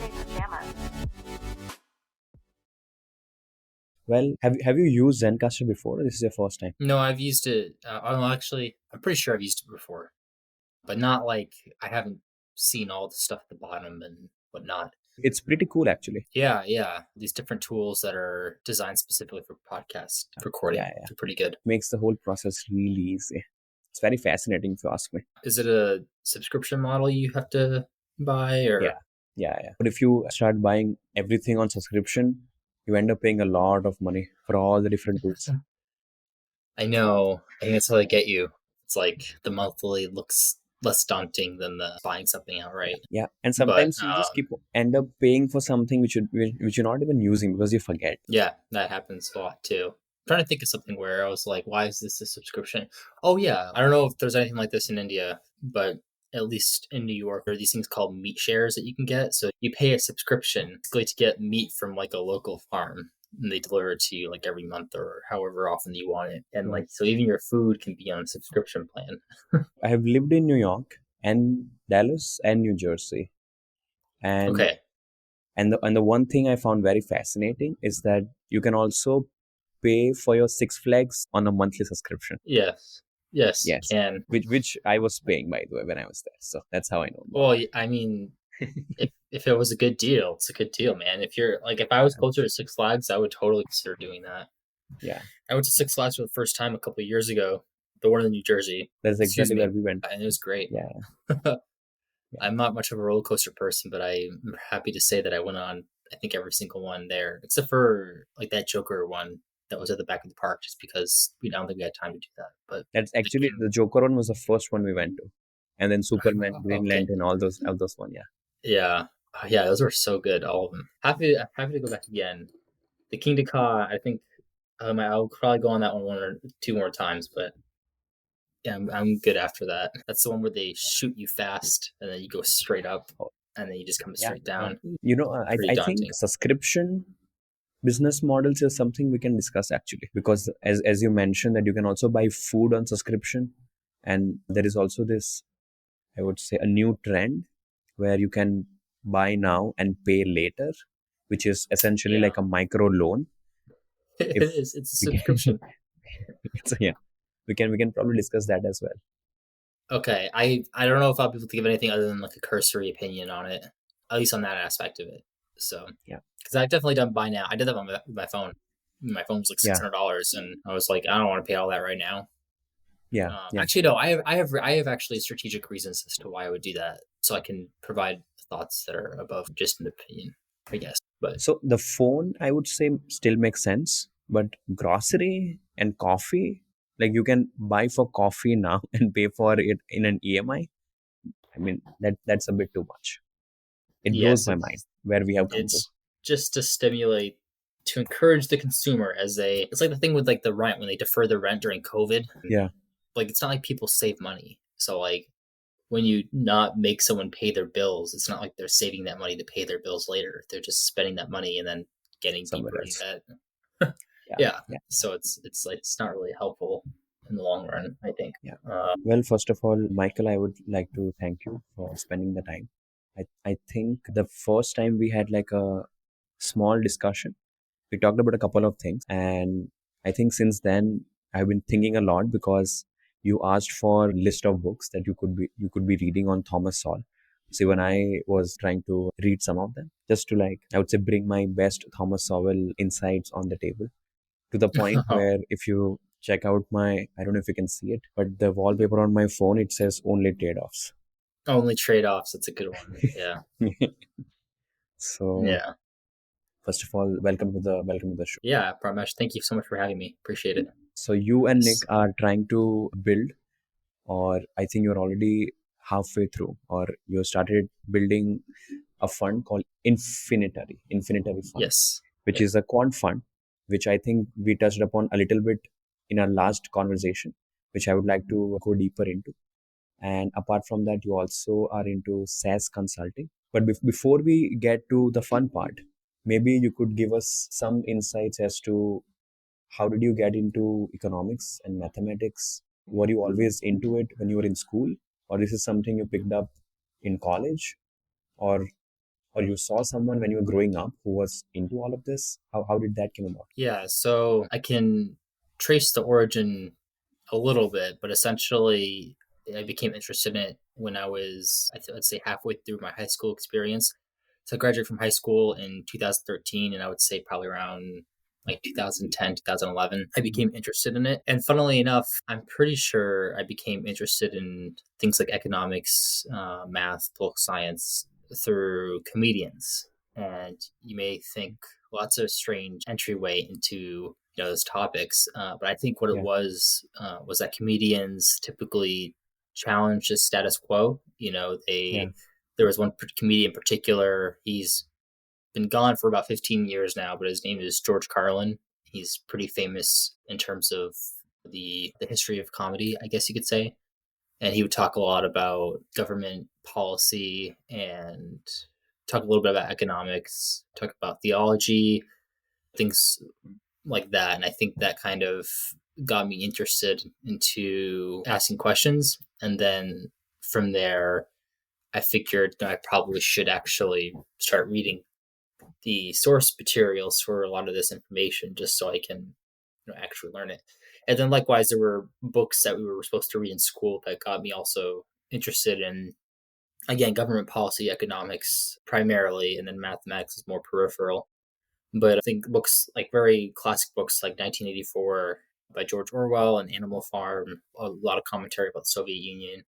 SundayPyjamas. Well, have you used Zencaster before? Or this is your first time? No, I've used it. Actually, I'm pretty sure I've used it before, but not like I haven't seen all the stuff at the bottom and whatnot. It's pretty cool, actually. Yeah. These different tools that are designed specifically for podcast recording. Yeah. They're pretty good. Makes the whole process really easy. It's very fascinating, if you ask me. Is it a subscription model you have to buy, or? Yeah. But if you start buying everything on subscription, you end up paying a lot of money for all the different tools. I know. I think that's how they get you. It's like the monthly looks less daunting than the buying something outright. Yeah, and sometimes you just end up paying for something which you're not even using because you forget. Yeah, that happens a lot too. I'm trying to think of something where I was like, why is this a subscription? Oh yeah, I don't know if there's anything like this in India, but at least in New York, there are these things called meat shares that you can get. So you pay a subscription basically to get meat from like a local farm, and they deliver it to you like every month or however often you want it. And like, so even your food can be on a subscription plan. I have lived in New York and Dallas and New Jersey. And okay. And the one thing I found very fascinating is that you can also pay for your Six Flags on a monthly subscription. Yes, you can. Which I was paying, by the way, when I was there. So that's how I know. Well, I mean, if it was a good deal, it's a good deal, man. If you're like, if I was closer to Six Flags, I would totally consider doing that. Yeah. I went to Six Flags for the first time a couple of years ago, the one in New Jersey. That's exactly where we went. And it was great. Yeah. I'm not much of a roller coaster person, but I'm happy to say that I went on, I think, every single one there, except for like that Joker one that was at the back of the park, just because I don't think we had time to do that. But that's actually the Joker one was the first one we went to, and then Superman, Green Lantern, all those one. Yeah, those were so good, all of them. Happy to go back again. The Kingda Ka, I think I'll probably go on that one or two more times, but yeah, I'm good after that. That's the one where they shoot you fast and then you go straight up and then you just come straight down. I think subscription business models is something we can discuss actually, because as you mentioned that you can also buy food on subscription, and there is also this, I would say, a new trend where you can buy now and pay later, which is essentially like a micro loan. It is. It's a subscription. So yeah, we can probably discuss that as well. Okay, I don't know if I'll be able to give anything other than like a cursory opinion on it, at least on that aspect of it. So yeah, because I've definitely done buy now. I did that on my phone. My phone was like $600, and I was like, I don't want to pay all that right now. Yeah. Actually, no. I have actually strategic reasons as to why I would do that, so I can provide thoughts that are above just an opinion, I guess. But so the phone, I would say, still makes sense, but grocery and coffee, like you can buy for coffee now and pay for it in an EMI. I mean, that's a bit too much. It blows my mind where we have come to. Just to stimulate, to encourage the consumer it's like the thing with like the rent when they defer the rent during COVID. Yeah. Like it's not like people save money. So like when you not make someone pay their bills, it's not like they're saving that money to pay their bills later. They're just spending that money and then getting deeper in debt. Yeah. So it's like it's not really helpful in the long run, I think. Yeah. Well, first of all, Michael, I would like to thank you for spending the time. I think the first time we had like a small discussion, we talked about a couple of things, and I think since then I've been thinking a lot because you asked for a list of books that you could be reading on Thomas Sowell. So when I was trying to read some of them, just to I would say bring my best Thomas Sowell insights on the table, to the point where if you check out I don't know if you can see it, but the wallpaper on my phone, it says only trade-offs. Only trade-offs. That's a good one. Yeah. So yeah. First of all, welcome to the show. Yeah, Prathamesh, thank you so much for having me. Appreciate it. So you and Nick are trying to build, or I think you're already halfway through, or you started building a fund called Infinitary Fund. Yes. Which is a quant fund, which I think we touched upon a little bit in our last conversation, which I would like to go deeper into. And apart from that, you also are into SaaS consulting. But before we get to the fun part, maybe you could give us some insights as to how did you get into economics and mathematics? Were you always into it when you were in school? Or this is something you picked up in college? Or or you saw someone when you were growing up who was into all of this? How did that come about? Yeah, so I can trace the origin a little bit, but essentially, I became interested in it when I was, I'd say, halfway through my high school experience. So I graduated from high school in 2013, and I would say probably around like 2010, 2011, I became interested in it. And funnily enough, I'm pretty sure I became interested in things like economics, math, political science through comedians. And you may think, well, that's a strange entryway into those topics. But I think what it Yeah, was that comedians typically challenge the status quo. yeah, There was one comedian in particular. He's been gone for about 15 years now, but his name is George Carlin. He's pretty famous in terms of the history of comedy, I guess you could say. And he would talk a lot about government policy and talk a little bit about economics, talk about theology, things like that. And I think that kind of got me interested into asking questions. And then from there, I figured that I probably should actually start reading the source materials for a lot of this information just so I can actually learn it. And then likewise, there were books that we were supposed to read in school that got me also interested in, again, government policy, economics primarily, and then mathematics is more peripheral. But I think books like very classic books like 1984 by George Orwell and Animal Farm, a lot of commentary about the Soviet Union.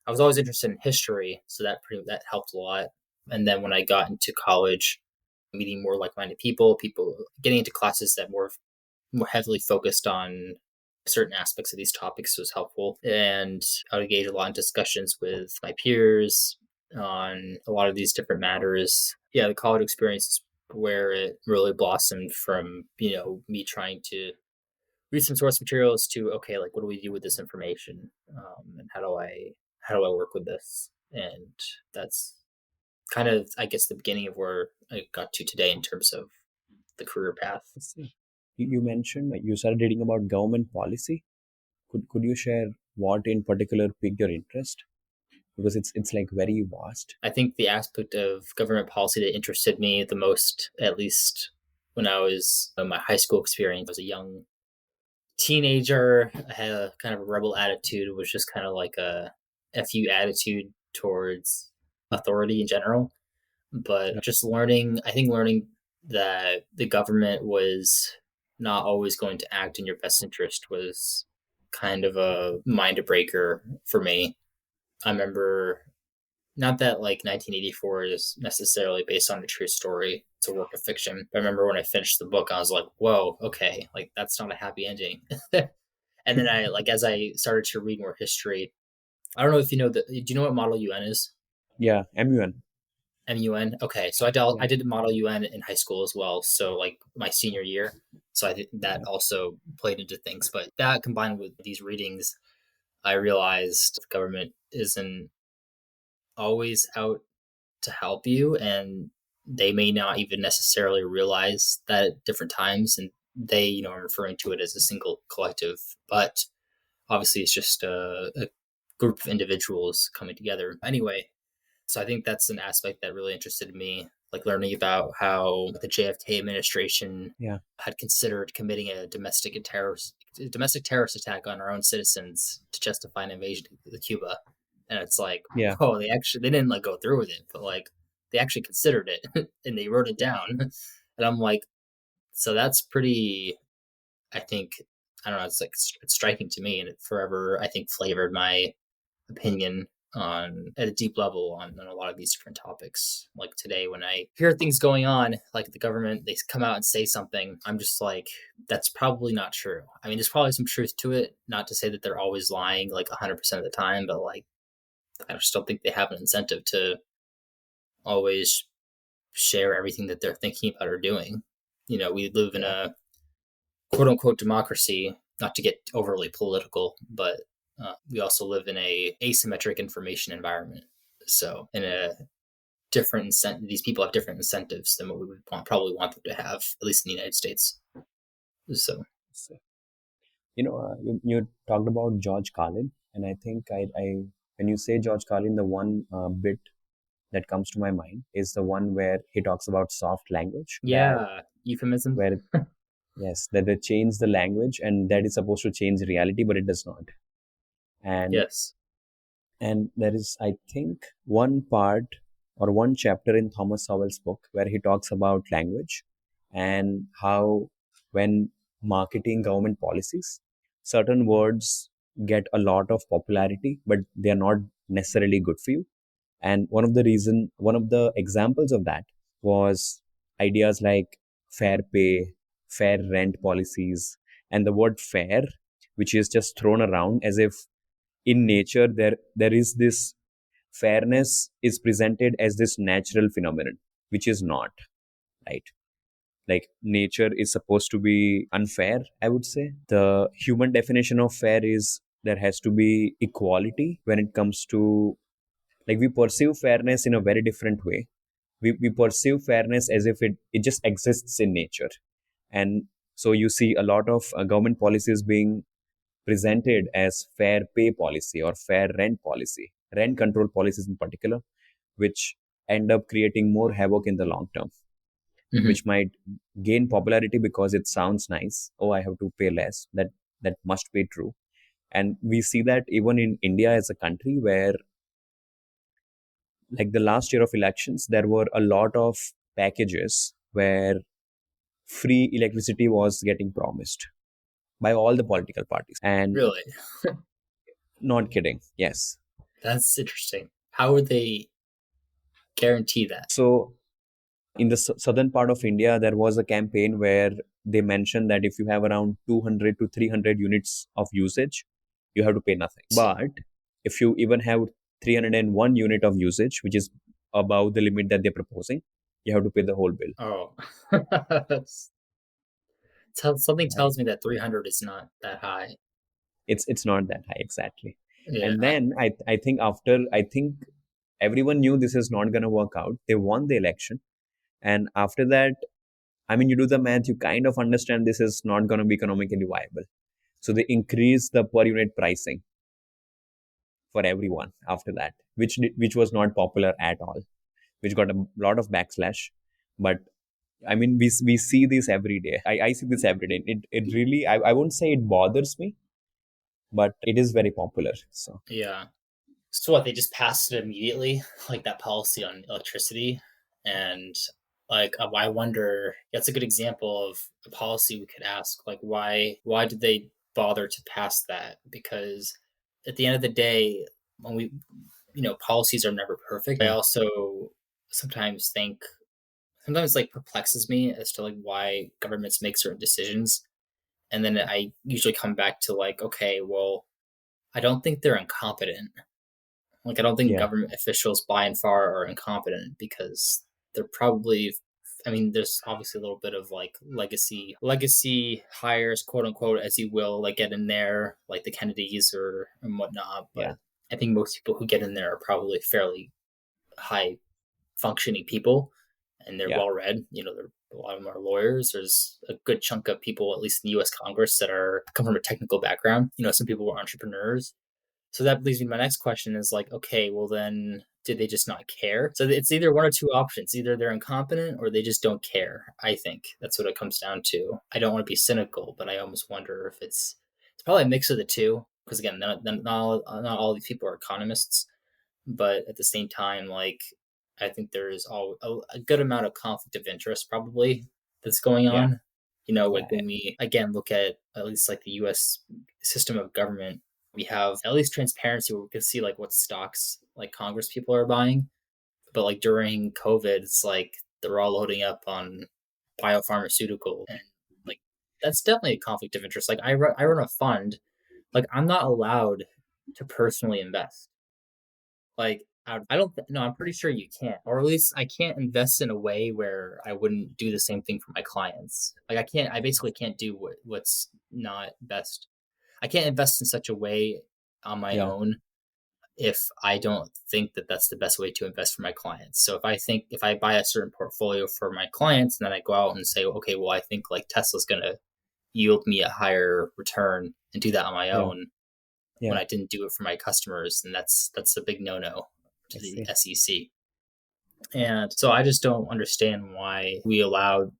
I was always interested in history, so that helped a lot. And then when I got into college, meeting more like-minded people getting into classes that more heavily focused on certain aspects of these topics was helpful. And I would engage a lot in discussions with my peers on a lot of these different matters. Yeah, the college experience is where it really blossomed from, me trying to read some source materials to, okay, like what do we do with this information? And how do I work with this? And that's kind of, I guess, the beginning of where I got to today in terms of the career path. I see. You mentioned you started reading about government policy. Could you share what in particular piqued your interest? Because it's like very vast. I think the aspect of government policy that interested me the most, at least when I was in my high school experience, I was a young teenager. I had a kind of a rebel attitude, was just kind of like a FU attitude towards authority in general. But Right. just I think learning that the government was not always going to act in your best interest was kind of a mind breaker for me. I remember, not that like 1984 is necessarily based on a true story, it's a work of fiction. But I remember when I finished the book, I was like, whoa, okay, like that's not a happy ending. And then as I started to read more history, I don't know if you know do you know what Model UN is? Yeah, MUN. MUN. Okay, so Yeah, I did Model UN in high school as well. So like my senior year, so I think that yeah, also played into things. But that combined with these readings, I realized the government isn't always out to help you, and they may not even necessarily realize that at different times, and they are referring to it as a single collective, but obviously it's just a group of individuals coming together anyway. So I think that's an aspect that really interested me, like learning about how the JFK administration yeah, had considered committing a domestic terrorist attack on our own citizens to justify an invasion of Cuba. And it's like, yeah. whoa, they didn't like go through with it, but like they actually considered it and they wrote it down. And I'm like, so that's pretty, I think, I don't know, it's like it's striking to me, and it forever, I think, flavored my opinion on at a deep level on a lot of these different topics. Like today, when I hear things going on, like the government, they come out and say something, I'm just like, that's probably not true. I mean, there's probably some truth to it. Not to say that they're always lying like 100% of the time, but like, I just don't think they have an incentive to always share everything that they're thinking about or doing. We live in Yeah. a quote unquote democracy, not to get overly political, but we also live in a asymmetric information environment. So in a different incentive, these people have different incentives than what we would probably want them to have, at least in the United States. So So, you talked about George Carlin, and I think I when you say George Carlin, the one bit that comes to my mind is the one where he talks about soft language, that Yeah, euphemisms. where yes, that they change the language and that is supposed to change reality, but it does not. And Yes. there is, I think, one part or one chapter in Thomas Sowell's book where he talks about language and how when marketing government policies, certain words get a lot of popularity, but they are not necessarily good for you. And one of the examples of that was ideas like fair pay, fair rent policies, and the word fair, which is just thrown around as if in nature there is this fairness is presented as this natural phenomenon, which is not, right? Like nature is supposed to be unfair, I would say. The human definition of fair is there has to be equality when it comes to, like, we perceive fairness in a very different way. We perceive fairness as if it just exists in nature. And so you see a lot of government policies being presented as fair pay policy or fair rent policy, rent control policies in particular, which end up creating more havoc in the long term, Hmm. which might gain popularity because it sounds nice. Oh, I have to pay less. That must be true. And we see that even in India as a country where, like the last year of elections, there were a lot of packages where free electricity was getting promised by all the political parties. And Really? not kidding. Yes. That's interesting. How would they guarantee that? So in the southern part of India, there was a campaign where they mentioned that if you have around 200 to 300 units of usage, you have to pay nothing. But if you even have 301 unit of usage, which is above the limit that they're proposing, you have to pay the whole bill. Oh, something Right. tells me that 300 is not that high. It's not that high exactly. Yeah. And then I think everyone knew this is not going to work out. They won the election, and after that, I mean, you do the math, you kind of understand this is not going to be economically viable. So they increase the per unit pricing for everyone after that, which was not popular at all, which got a lot of backslash. But I mean, we see this every day. I see this every day. It really, I won't say it bothers me, but it is very popular. So Yeah. So what, they just passed it immediately, like that policy on electricity? And like I wonder, that's a good example of a policy we could ask, like why did they bother to pass that? Because at the end of the day, when we policies are never perfect. I yeah, also sometimes think sometimes like perplexes me as to like why governments make certain decisions. And then I usually come back to like, okay, well, I don't think they're incompetent. Like, I don't think yeah, government officials by and far are incompetent because they're probably. I mean, there's obviously a little bit of like legacy hires, quote unquote, as you will, like get in there, like the Kennedys or and whatnot. yeah, But I think most people who get in there are probably fairly high functioning people, and they're yeah, well read. A lot of them are lawyers. There's a good chunk of people, at least in the U.S. Congress, that are come from a technical background. Some people were entrepreneurs. So that leads me to my next question: is like, okay, well then, did they just not care? So it's either one or two options: either they're incompetent or they just don't care. I think that's what it comes down to. I don't want to be cynical, but I almost wonder if it's probably a mix of the two. Because again, not all these people are economists, but at the same time, like I think there is all a good amount of conflict of interest probably that's going yeah, on. Like yeah, when we again look at least like the U.S. system of government, we have at least transparency where we can see like what stocks like Congress people are buying. But like during COVID, it's like they're all loading up on biopharmaceutical, and like that's definitely a conflict of interest. Like I run a fund, like I'm not allowed to personally invest. Like, I don't no, I'm pretty sure you can't, or at least I can't invest in a way where I wouldn't do the same thing for my clients. Like, I basically can't do what's not best. I can't invest in such a way on my yeah, own if I don't think that that's the best way to invest for my clients. So if I buy a certain portfolio for my clients and then I go out and say, okay, well, I think like Tesla's going to yield me a higher return and do that on my yeah, own, when yeah. I didn't do it for my customers, and that's a big no no I to the see. SEC. And so I just don't understand why we allow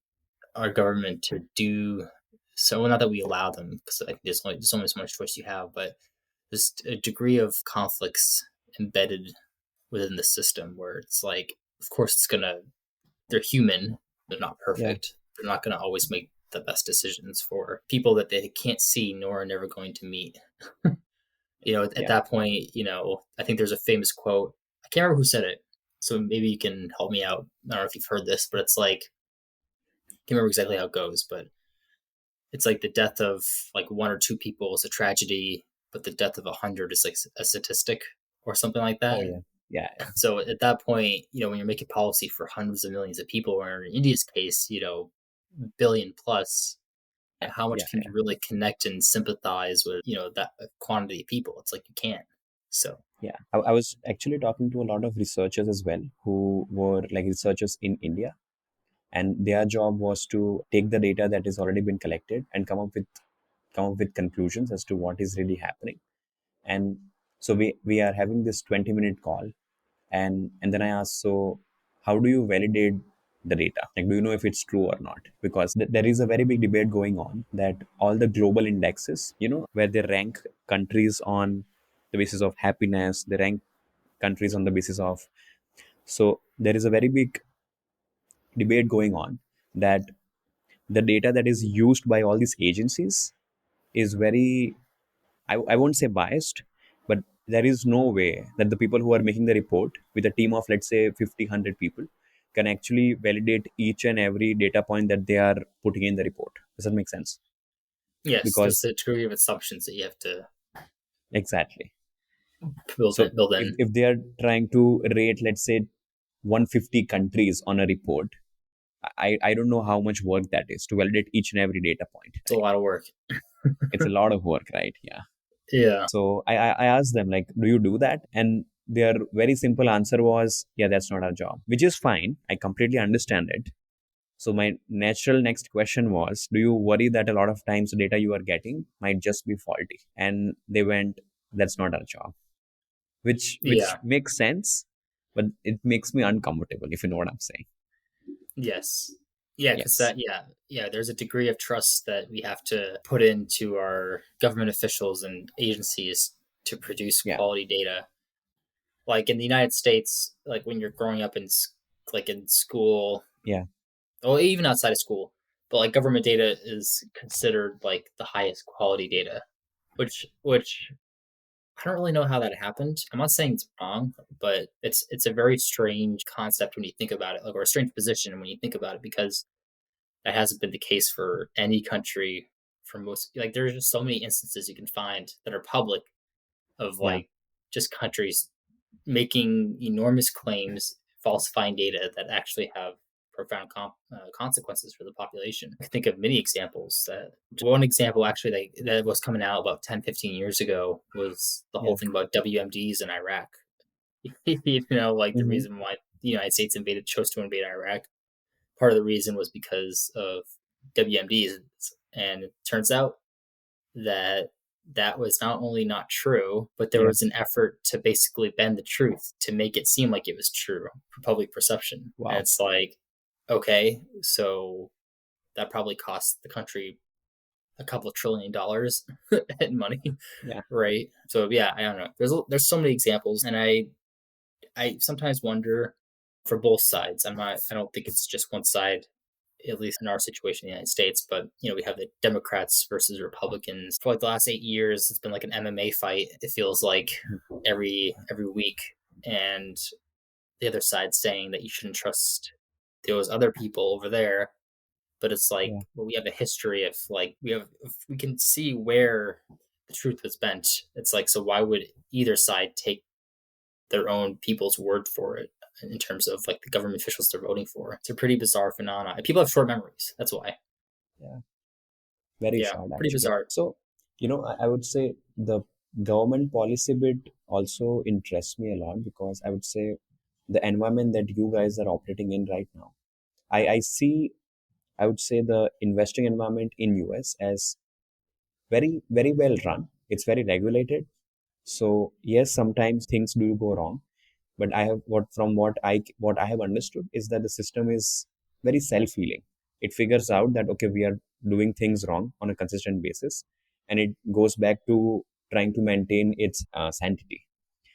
our government to do so. Well, not that we allow them, because I think there's only so much choice you have, but there's a degree of conflicts embedded within the system where it's like, of course, they're human, they're not Yeah, perfect, they're not gonna always make the best decisions for people that they can't see nor are never going to meet. At yeah, that point, I think there's a famous quote. I can't remember who said it, so maybe you can help me out. I don't know if you've heard this, but it's like, I can't remember exactly how it goes, but it's like the death of like one or two people is a tragedy, but the death of 100 is like a statistic or something like oh that. yeah, yeah, yeah, So at that point, when you're making policy for hundreds of millions of people, or in India's case, billion plus, how yeah, much can you yeah. really connect and sympathize with, that quantity of people? It's like you can't. So Yeah, I was actually talking to a lot of researchers as well who were like researchers in India, and their job was to take the data that has already been collected and come up with conclusions as to what is really happening. And so we are having this 20-minute call, and then I asked, so how do you validate the data? Like, do you know if it's true or not? Because there is a very big debate going on that all the global indexes, where they rank countries on the basis of happiness, they rank countries on the basis of, so there is a very big debate going on that the data that is used by all these agencies is very, I won't say biased, but there is no way that the people who are making the report with a team of, let's say, 50, 100 people can actually validate each and every data point that they are putting in the report. Does that make sense? yes, there's Because a degree of assumptions that you have to exactly. build So it, build if, in. if they are trying to rate, let's say, 150 countries on a report, I don't know how much work that is to validate each and every data point, It's a right? lot of work. It's a lot of work, right? Yeah. Yeah, So I asked them, like, do you do that? And their very simple answer was, yeah, that's not our job, which is fine. I completely understand it. So my natural next question was, do you worry that a lot of times the data you are getting might just be faulty? And they went, that's not our job, which yeah, makes sense, but it makes me uncomfortable, if you know what I'm saying. yes, yeah, because Yes. yeah, there's a degree of trust that we have to put into our government officials and agencies to produce Yeah. quality data. Like in the United States, like when you're growing up like in school, Yeah. or even outside of school, but like government data is considered like the highest quality data, which I don't really know how that happened. I'm not saying it's wrong, but it's a very strange concept when you think about it, like, or a strange position when you think about it, because that hasn't been the case for any country for most. Like, there's just so many instances you can find that are public of Yeah. like just countries making enormous claims, falsifying data that actually have profound consequences for the population. I think of many examples. One example actually that was coming out about 10, 15 years ago was the Yeah. whole thing about WMDs in Iraq. Like the Mm-hmm. reason why the United States chose to invade Iraq. Part of the reason was because of WMDs, and it turns out that that was not only not true, but there Yeah. was an effort to basically bend the truth to make it seem like it was true for public perception. And Wow. it's like, okay, so that probably cost the country a couple of $1 trillion in money, Yeah. right? So yeah, I don't know. There's so many examples, and I sometimes wonder for both sides. I don't think it's just one side, at least in our situation in the United States. But we have the Democrats versus Republicans. For like the last 8 years, it's been like an MMA fight. It feels like every week, and the other side saying that you shouldn't trust those other people over there. But it's like, Yeah. well, we have a history of like we can see where the truth was bent. It's like, so why would either side take their own people's word for it in terms of like the government officials they're voting for? It's a pretty bizarre phenomenon. People have short memories. That's why. Yeah. Very Yeah, short, pretty actually. bizarre. So, I would say the government policy bit also interests me a lot, because I would say the environment that you guys are operating in right now, I see, I would say the investing environment in US as very, very well run. It's very regulated. So yes, sometimes things do go wrong, But I have what I have understood is that the system is very self-healing. It figures out that okay, we are doing things wrong on a consistent basis, and it goes back to trying to maintain its sanctity,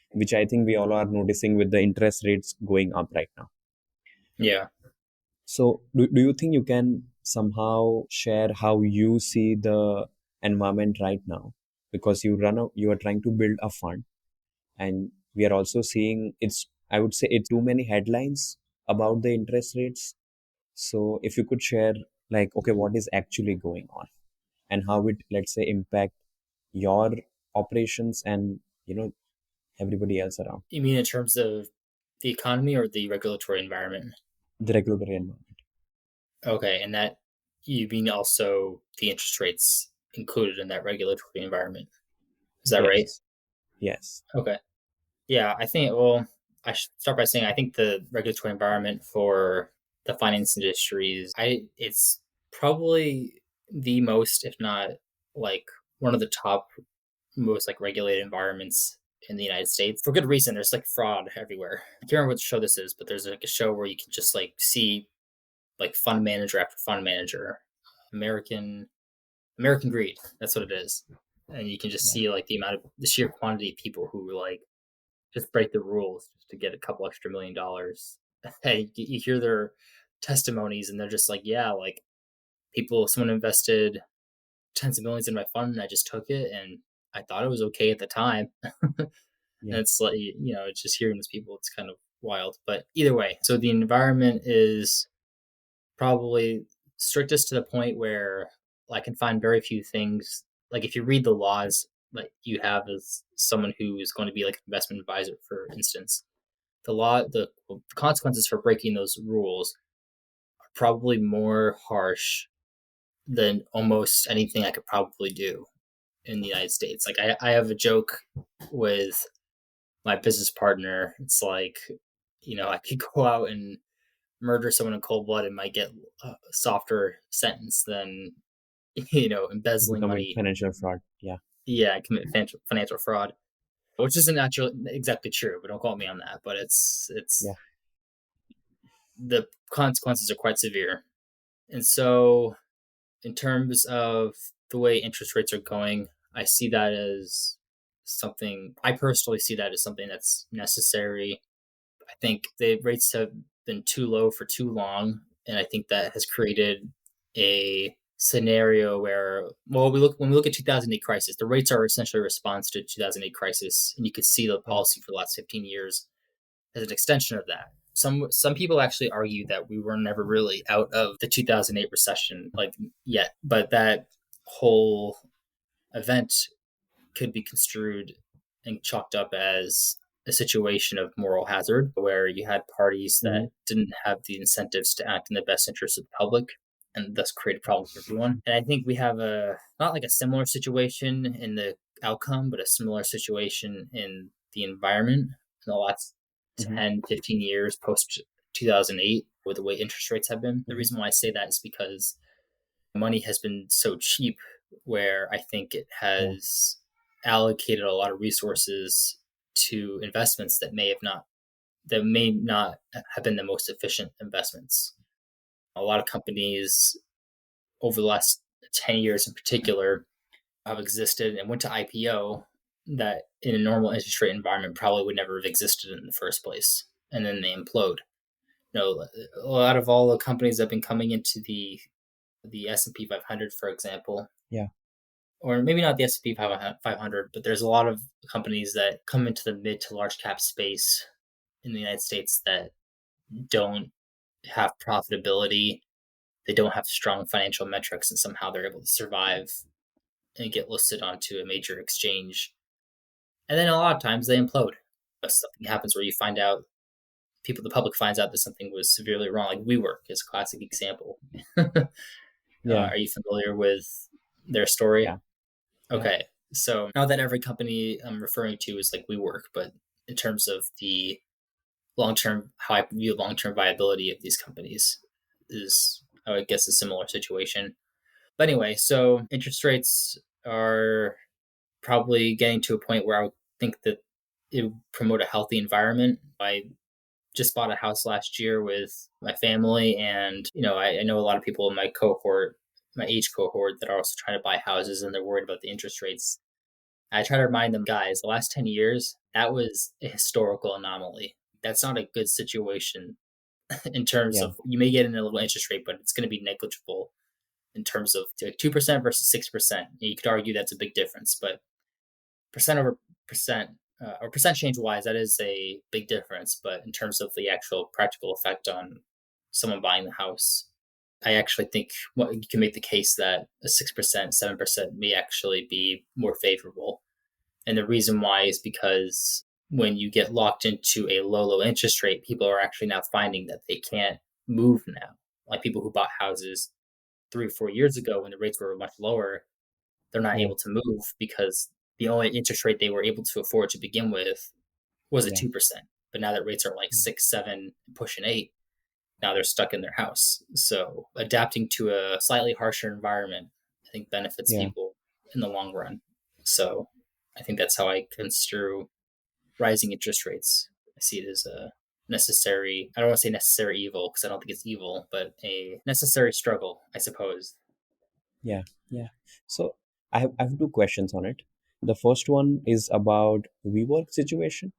which I think we all are noticing with the interest rates going up right now. Yeah. So, do you think you can somehow share how you see the environment right now? Because you are trying to build a fund, and we are also seeing I would say it's too many headlines about the interest rates. So, if you could share, like, okay, what is actually going on and how it, let's say, impact your operations and, everybody else around You mean in terms of the economy or the regulatory environment? the regulatory environment. Okay, and that you mean also the interest rates included in that regulatory environment. Is that right? Yes, yes, Okay. Yeah, I think, well, I should start by saying I think the regulatory environment for the finance industries, it's probably the most, if not like one of the top most like regulated environments in the United States for good reason. There's like fraud everywhere. I can't remember what show this is, but there's like a show where you can just like see like fund manager after fund manager, American American greed. That's what it is, and you can just yeah, see like the sheer quantity of people who like just break the rules just to get a couple extra $1 million. Hey, you hear their testimonies, and they're just like, yeah, like someone invested tens of millions in my fund, and I just took it, and I thought it was okay at the time. And yeah, it's like, it's just hearing these people, it's kind of wild. But either way, so the environment is probably strictest to the point where I can find very few things. Like if you read the laws like you have as someone who is going to be like an investment advisor, for instance, the consequences for breaking those rules are probably more harsh than almost anything I could probably do in the United States. Like I have a joke with my business partner. It's like, I could go out and murder someone in cold blood and might get a softer sentence than if you embezzling commit money. financial fraud. Yeah, Yeah, I commit financial fraud, which isn't actually exactly true. But don't quote me on that. But it's yeah, the consequences are quite severe. And so, in terms of the way interest rates are going, I see that as something. I personally see that as something that's necessary. I think the rates have been too low for too long, and I think that has created a scenario where, well, when we look at 2008 crisis, the rates are essentially a response to 2008 crisis, and you could see the yeah. policy for the last 15 years as an extension of that. Some people actually argue that we were never really out of the 2008 recession like yet, but that whole event could be construed and chalked up as a situation of moral hazard where you had parties Mm-hmm. that didn't have the incentives to act in the best interest of the public and thus create a problem for everyone. And I think we have not like a similar situation in the outcome, but a similar situation in the environment in the last Mm-hmm. 10, 15 years post 2008 with the way interest rates have been. The Mm-hmm. reason why I say that is because money has been so cheap where I think it Yeah. has allocated a lot of resources to investments that may not have been the most efficient investments. A lot of companies over the last 10 years in particular have existed and went to IPO that in a normal interest rate environment probably would never have existed in the first place. And then they implode. A lot of all the companies that have been coming into the S&P 500, for example, Yeah. or maybe not the S&P 500, but there's a lot of companies that come into the mid to large cap space in the United States that don't have profitability. They don't have strong financial metrics, and somehow they're able to survive and get listed onto a major exchange. And then a lot of times they implode. Something happens where you find out the public finds out that something was severely wrong. Like WeWork is a classic example. Yeah. Are you familiar with their story? Yeah. Yeah. Okay, so not that every company I'm referring to is like WeWork, but in terms of the long term, how I view long term viability of these companies is, I would guess, a similar situation. But anyway, so interest rates are probably getting to a point where I would think that it promote a healthy environment. I just bought a house last year with my family, and I know a lot of people in my cohort, my age cohort, that are also trying to buy houses, and they're worried about the interest rates. I try to remind them, guys, the last 10 years, that was a historical anomaly. That's not a good situation in terms Yeah, of, you may get in a little interest rate, but it's going to be negligible in terms of 2% versus 6%. You could argue that's a big difference, but percent over percent, or percent change wise, that is a big difference. But in terms of the actual practical effect on someone buying the house, I actually think you can make the case that a 6%, 7% may actually be more favorable. And the reason why is because when you get locked into a low interest rate, people are actually now finding that they can't move now. Like people who bought houses 3 or 4 years ago when the rates were much lower, they're not yeah, able to move because the only interest rate they were able to afford to begin with was a yeah, 2%. But now that rates are like 6, 7, pushing 8, now they're stuck in their house. So adapting to a slightly harsher environment, I think, benefits yeah, people in the long run. So I think that's how I construe rising interest rates. I see it as a necessary, I don't want to say necessary evil because I don't think it's evil, but a necessary struggle, I suppose. yeah, yeah. So I have two questions on it. The first one is about WeWork situation.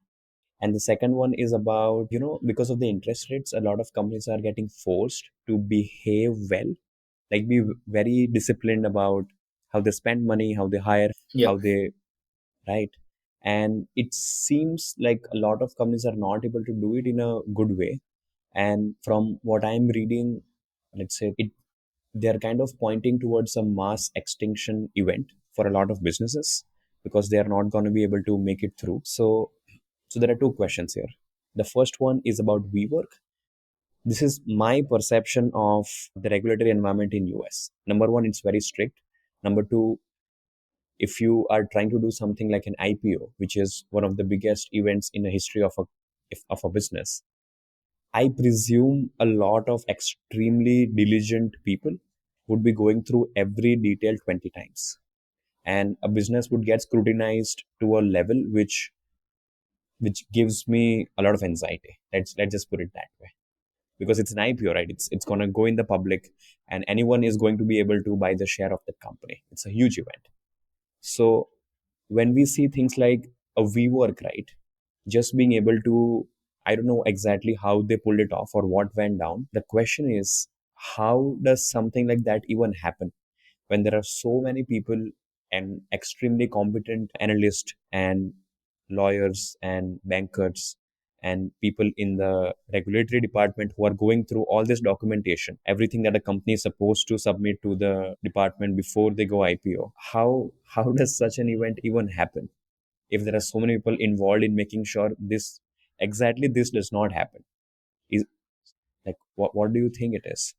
And the second one is about, because of the interest rates, a lot of companies are getting forced to behave well, like be very disciplined about how they spend money, how they hire, Yep. how they, right? And it seems like a lot of companies are not able to do it in a good way. And from what I'm reading, let's say they're kind of pointing towards a mass extinction event for a lot of businesses because they are not going to be able to make it through. So there are two questions here. The first one is about WeWork. This is my perception of the regulatory environment in US. Number one, it's very strict. Number two, if you are trying to do something like an IPO, which is one of the biggest events in the history of a business, I presume a lot of extremely diligent people would be going through every detail 20 times. And a business would get scrutinized to a level which gives me a lot of anxiety. Let's just put it that way. Because it's an IPO, right? It's gonna go in the public and anyone is going to be able to buy the share of that company. It's a huge event. So when we see things like a WeWork, right? Just being able to, I don't know exactly how they pulled it off or what went down. The question is, how does something like that even happen when there are so many people and extremely competent analysts and lawyers and bankers and people in the regulatory department who are going through all this documentation, everything that a company is supposed to submit to the department before they go IPO? How does such an event even happen if there are so many people involved in making sure this does not happen? Is like what do you think it is?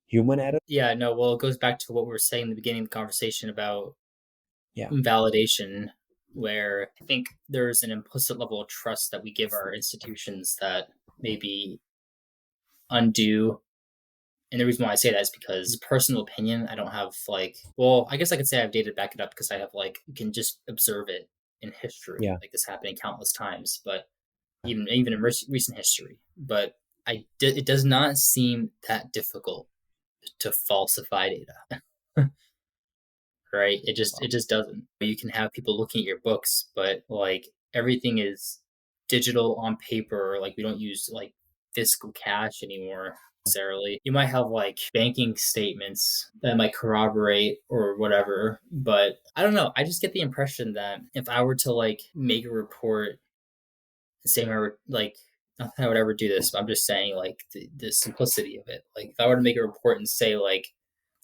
Human error? Yeah, no, well, it goes back to what we were saying in the beginning of the conversation about Yeah, validation, where I think there's an implicit level of trust that we give our institutions that may be undue. And the reason why I say that is because personal opinion, I don't have like, well, I guess I could say I have data to back it up because I have like, you can just observe it in history, yeah, like this happening countless times, but even in recent history. But it does not seem that difficult to falsify data. Right? It just doesn't. You can have people looking at your books, but like everything is digital on paper. Like we don't use like physical cash anymore necessarily. You might have like banking statements that might corroborate or whatever, but I don't know. I just get the impression that if I were to like make a report saying I would like, not that I would ever do this, but I'm just saying like the simplicity of it. Like if I were to make a report and say like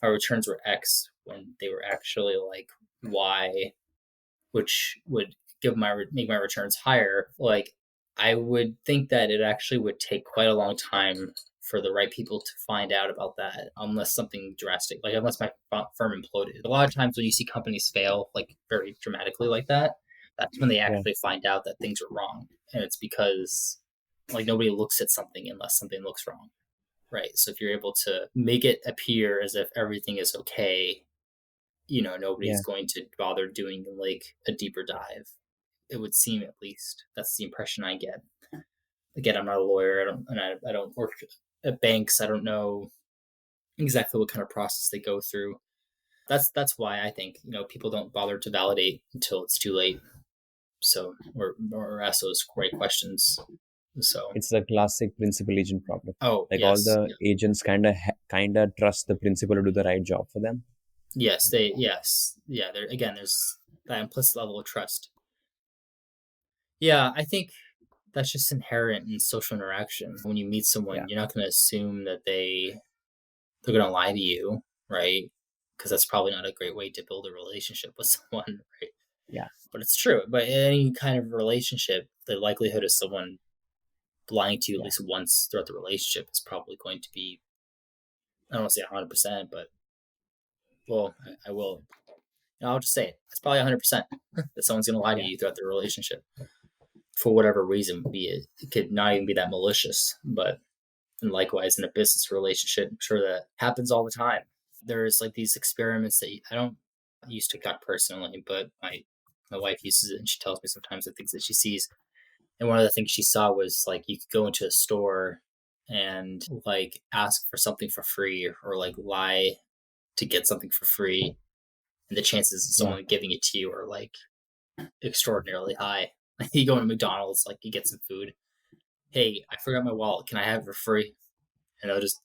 our returns were X when they were actually like Y, which would make my returns higher, like I would think that it actually would take quite a long time for the right people to find out about that unless something drastic, like unless my firm imploded. A lot of times when you see companies fail like very dramatically like that, that's when they yeah, actually find out that things are wrong. And it's because like nobody looks at something unless something looks wrong. Right. So if you're able to make it appear as if everything is okay, yeah, nobody's going to bother doing like a deeper dive. It would seem, at least. That's the impression I get. Again, I'm not a lawyer. I don't work at banks. I don't know exactly what kind of process they go through. That's why I think people don't bother to validate until it's too late. So or ask those great questions. So It's a classic principal agent problem. oh Like all yes, the agents kind of trust the principal to do the right job for them. yes, there again. There's that implicit level of trust. Yeah, I think that's just inherent in social interaction. When you meet Yeah, someone, you're not going to assume that they're going to lie to you, right? Because that's probably not a great way to build a relationship with someone, right? yeah, But it's true. But in any kind of relationship, the likelihood of someone lying to you at yeah, least once throughout the relationship is probably going to be, I don't want to say 100%, but well, I will. I'll just say it. It's probably 100% that someone's going to lie to yeah, you throughout the relationship for whatever reason. Be it could not even be that malicious, but and likewise in a business relationship, I'm sure that happens all the time. There's like these experiments that I don't use TikTok personally, but my wife uses it and she tells me sometimes the things that she sees. And one of the things she saw was like you could go into a store and like ask for something for free or like lie to get something for free, and the chances of yeah. someone giving it to you are like extraordinarily high. You go to McDonald's, like you get some food. Hey, I forgot my wallet. Can I have it for free? And they'll just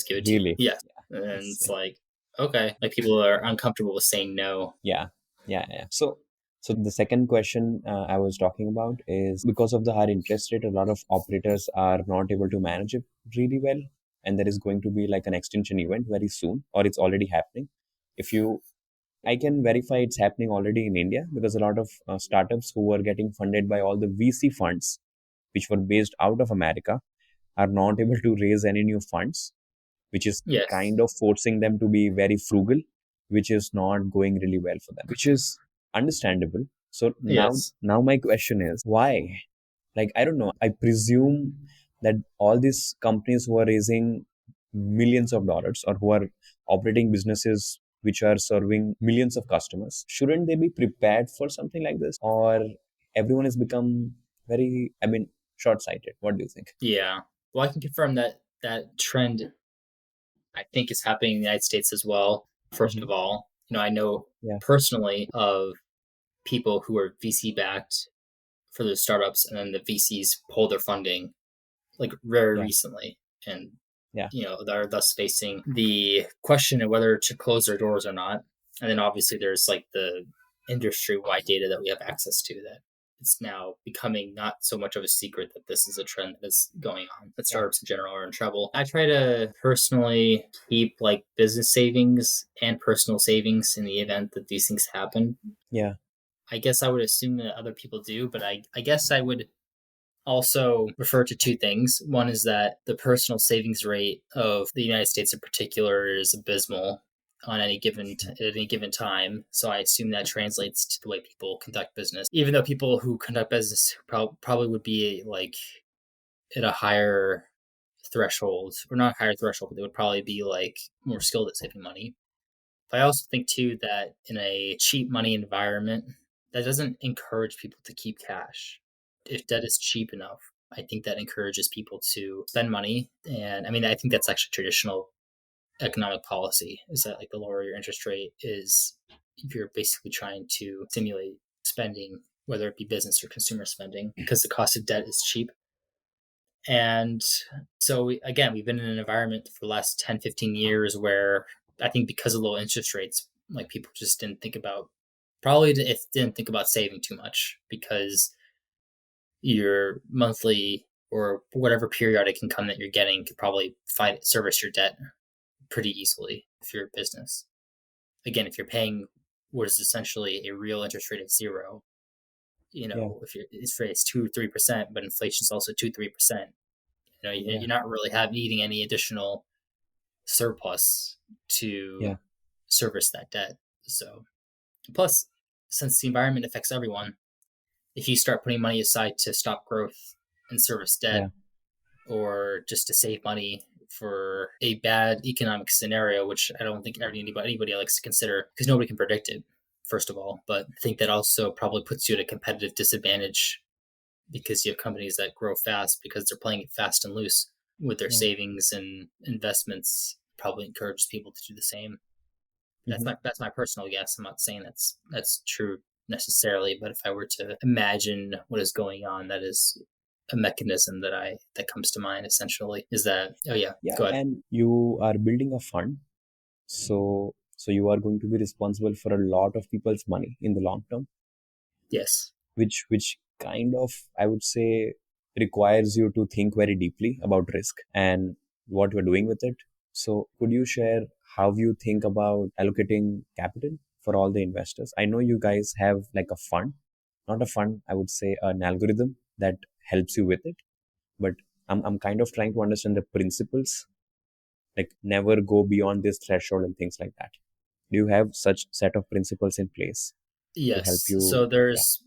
give it to you. Really. Yes. Yeah, And it's it's like, okay. Like people are uncomfortable with saying no. yeah, yeah, yeah. So the second question I was talking about is because of the higher interest rate, a lot of operators are not able to manage it really well, and there is going to be like an extinction event very soon, or it's already happening. If you, I can verify it's happening already in India because a lot of startups who were getting funded by all the VC funds, which were based out of America, are not able to raise any new funds, which is Yes. kind of forcing them to be very frugal, which is not going really well for them, which is understandable. So Yes. now my question is why? Like, I don't know. I presume that all these companies who are raising millions of dollars or who are operating businesses which are serving millions of customers, shouldn't they be prepared for something like this? Or everyone has become very, I mean, short sighted. What do you think? Yeah. Well, I can confirm that that trend I think is happening in the United States as well. First Hmm. of all, I know Yeah, personally of people who are VC backed for their startups, and then the VCs pulled their funding like very yeah, recently, and yeah, they're thus facing the question of whether to close their doors or not. And then obviously there's like the industry wide data that we have access to, that it's now becoming not so much of a secret that this is a trend that is going on, that yeah, startups in general are in trouble. I try to personally keep like business savings and personal savings in the event that these things happen. yeah, I guess I would assume that other people do, but I guess I would also refer to two things. One is that the personal savings rate of the United States in particular is abysmal on at any given time. So I assume that translates to the way people conduct business. Even though people who conduct business probably would be like at a higher threshold, or not higher threshold, but they would probably be like more skilled at saving money. But I also think too that in a cheap money environment, that doesn't encourage people to keep cash. If debt is cheap enough, I think that encourages people to spend money. And I mean, I think that's actually traditional economic policy, is that like the lower your interest rate is, you're basically trying to stimulate spending, whether it be business or consumer spending, because the cost of debt is cheap. And so again, we've been in an environment for the last 10, 15 years where I think because of low interest rates, like people just didn't think about, probably if didn't think about saving too much, because your monthly or whatever periodic income that you're getting could probably service your debt pretty easily if you're a business. Again, if you're paying what is essentially a real interest rate of zero, yeah, if your interest rate is 2 3%, but inflation is also 2 3%, yeah, you're not really needing any additional surplus yeah, to service that debt. So, plus, since the environment affects everyone, if you start putting money aside to stop growth and service debt, yeah, or just to save money for a bad economic scenario, which I don't think anybody likes to consider because nobody can predict it. first of all, but I think that also probably puts you at a competitive disadvantage because you have companies that grow fast because they're playing it fast and loose with their Yeah. savings and investments. Probably encourages people to do the same. Hmm. That's my personal guess. I'm not saying that's true necessarily, but if I were to imagine what is going on, that is a mechanism that comes to mind. Essentially, is that oh yeah, Yeah, go ahead. and you are building a fund, so you are going to be responsible for a lot of people's money in the long term, Yes, which kind of, I would say, requires you to think very deeply about risk and what you're doing with it. So could you share how you think about allocating capital for all the investors? I know you guys have like a fund, not a fund, I would say an algorithm that helps you with it, but I'm kind of trying to understand the principles, like never go beyond this threshold and things like that. Do you have such set of principles in place to help yes. you? So Yeah. there's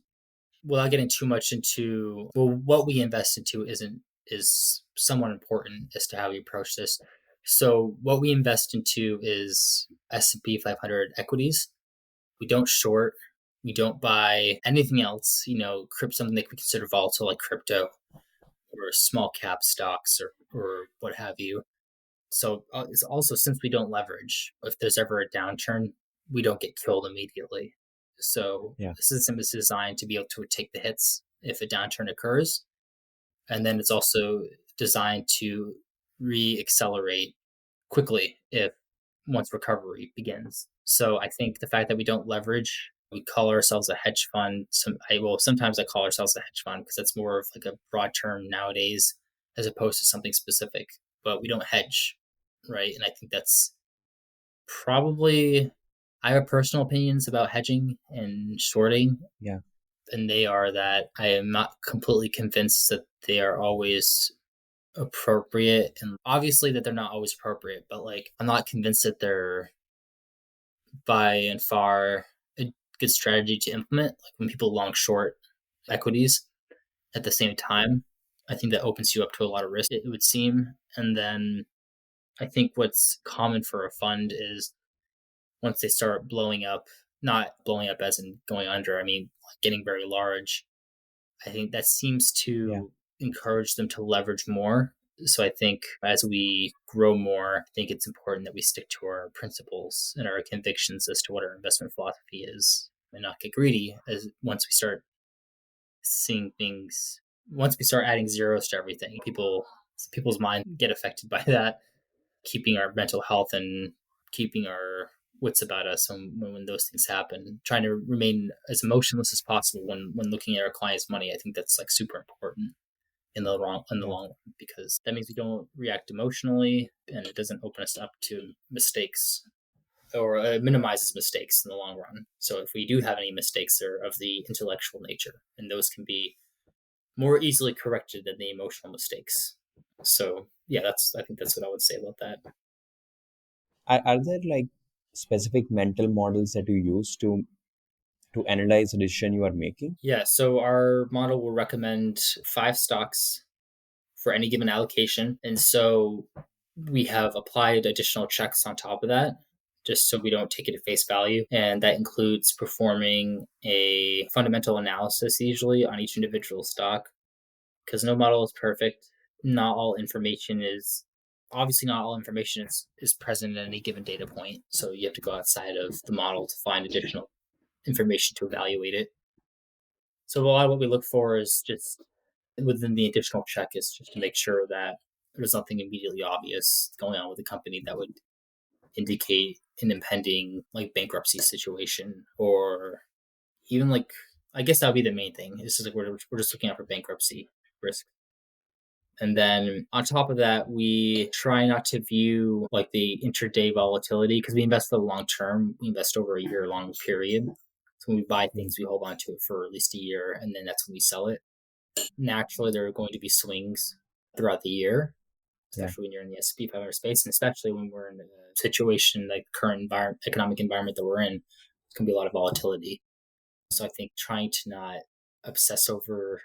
without getting too much into well, what we invest into is somewhat important as to how we approach this. So what we invest into is S&P 500 equities. We don't short. We don't buy anything else. Something that we consider volatile like crypto or small cap stocks or what have you. So it's also since we don't leverage, if there's ever a downturn, we don't get killed immediately. So Yeah. the system is designed to be able to take the hits if a downturn occurs. And then it's also designed to re-accelerate quickly if once recovery begins. So I think the fact that we don't leverage, we call ourselves a hedge fund. Sometimes I call ourselves a hedge fund because that's more of like a broad term nowadays as opposed to something specific. But we don't hedge, right? And I think that's probably I have personal opinions about hedging and shorting, Yeah. and they are that I am not completely convinced that they are always appropriate, and obviously that they're not always appropriate, but like I'm not convinced that they're by and far a good strategy to implement. Like when people long short equities at the same time, I think that opens you up to a lot of risk, it would seem. And then I think what's common for a fund is once they start blowing up, not blowing up as in going under, I mean like getting very large, I think that seems Yeah. to encourage them to leverage more. So I think as we grow more, I think it's important that we stick to our principles and our convictions as to what our investment philosophy is and not get greedy as once we start seeing things once we start adding zeros to everything, people's mind get affected by that, keeping our mental health and keeping our wits about us when those things happen, trying to remain as emotionless as possible when looking at our clients' money. I think that's like super important in the Yeah. long run because that means we don't react emotionally and it doesn't open us up to mistakes or minimizes mistakes in the long run. So if we do have any mistakes, they're of the intellectual nature, and those can be more easily corrected than the emotional mistakes. So yeah, that's I think that's what I would say about that. Are there like specific mental models that you use to analyze the decision you are making? Yeah, so our model will recommend 5 stocks for any given allocation. And so we have applied additional checks on top of that, just so we don't take it at face value. And that includes performing a fundamental analysis usually on each individual stock, because no model is perfect. Not all information is obviously not all information is present at any given data point. So you have to go outside of the model to find additional information to evaluate it. So a lot of what we look for is just within the additional check is just to make sure that there's nothing immediately obvious going on with the company that would indicate an impending like bankruptcy situation or even like I guess that would be the main thing. This is like we're just looking out for bankruptcy risk. And then on top of that, we try not to view like the intraday volatility because we invest for the long term. We invest over a year long period. So when we buy Mm. things, we hold on to it for at least a year and then that's when we sell it. Naturally, there are going to be swings throughout the year, Yeah. especially when you're in the S&P 500 space, and especially when we're in a situation like the current economic environment that we're in, it's going to be a lot of volatility. So I think trying to not obsess over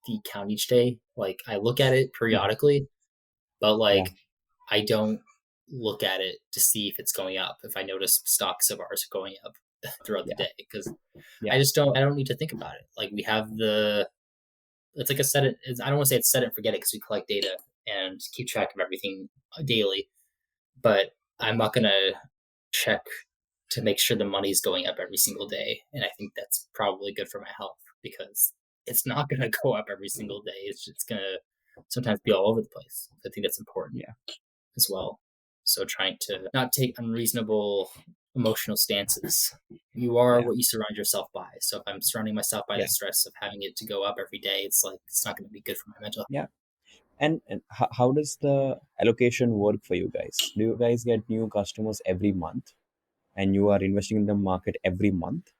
the count each day. Like I look at it Mhm. periodically, but Yeah. like I don't look at it to see if it's going up. If I notice stocks of ours are going up, throughout the Yeah. day because Yeah. I don't need to think about it. Like we have it's like a set it. I don't want to say it's set it and forget it because we collect data and keep track of everything daily, but I'm not gonna check to make sure the money's going up every single day. And I think that's probably good for my health because it's not gonna go up every single day. It's gonna sometimes be all over the place. I think that's important Yeah. as well. So trying to not take unreasonable emotional stances. You are Yeah. what you surround yourself by. So if I'm surrounding myself by the Yeah. stress of having it to go up every day, it's like it's not going to be good for my mental health. Yeah. And how does the allocation work for you guys? Do you guys get new customers every month and you are investing in the market every month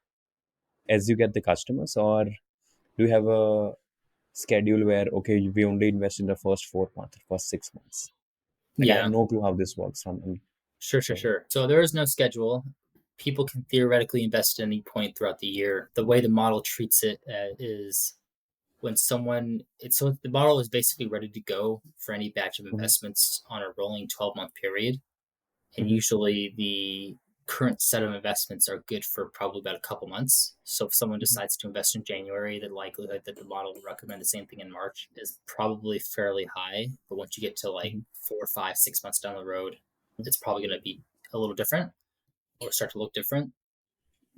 as you get the customers, or do you have a schedule where, okay, we only invest in the first 4 months, first 6 months? Like, I have Yeah, no clue how this works. So sure. So there is no schedule. People can theoretically invest at any point throughout the year. The way the model treats it is when someone it's so the model is basically ready to go for any batch of Mhm. investments on a rolling 12-month period. And Mhm. usually the current set of investments are good for probably about a couple months. So if someone Mhm. decides to invest in January, the likelihood that the model will recommend the same thing in March is probably fairly high. But once you get to like Mhm. 4, 5, 6 months down the road, it's probably going to be a little different or start to look different.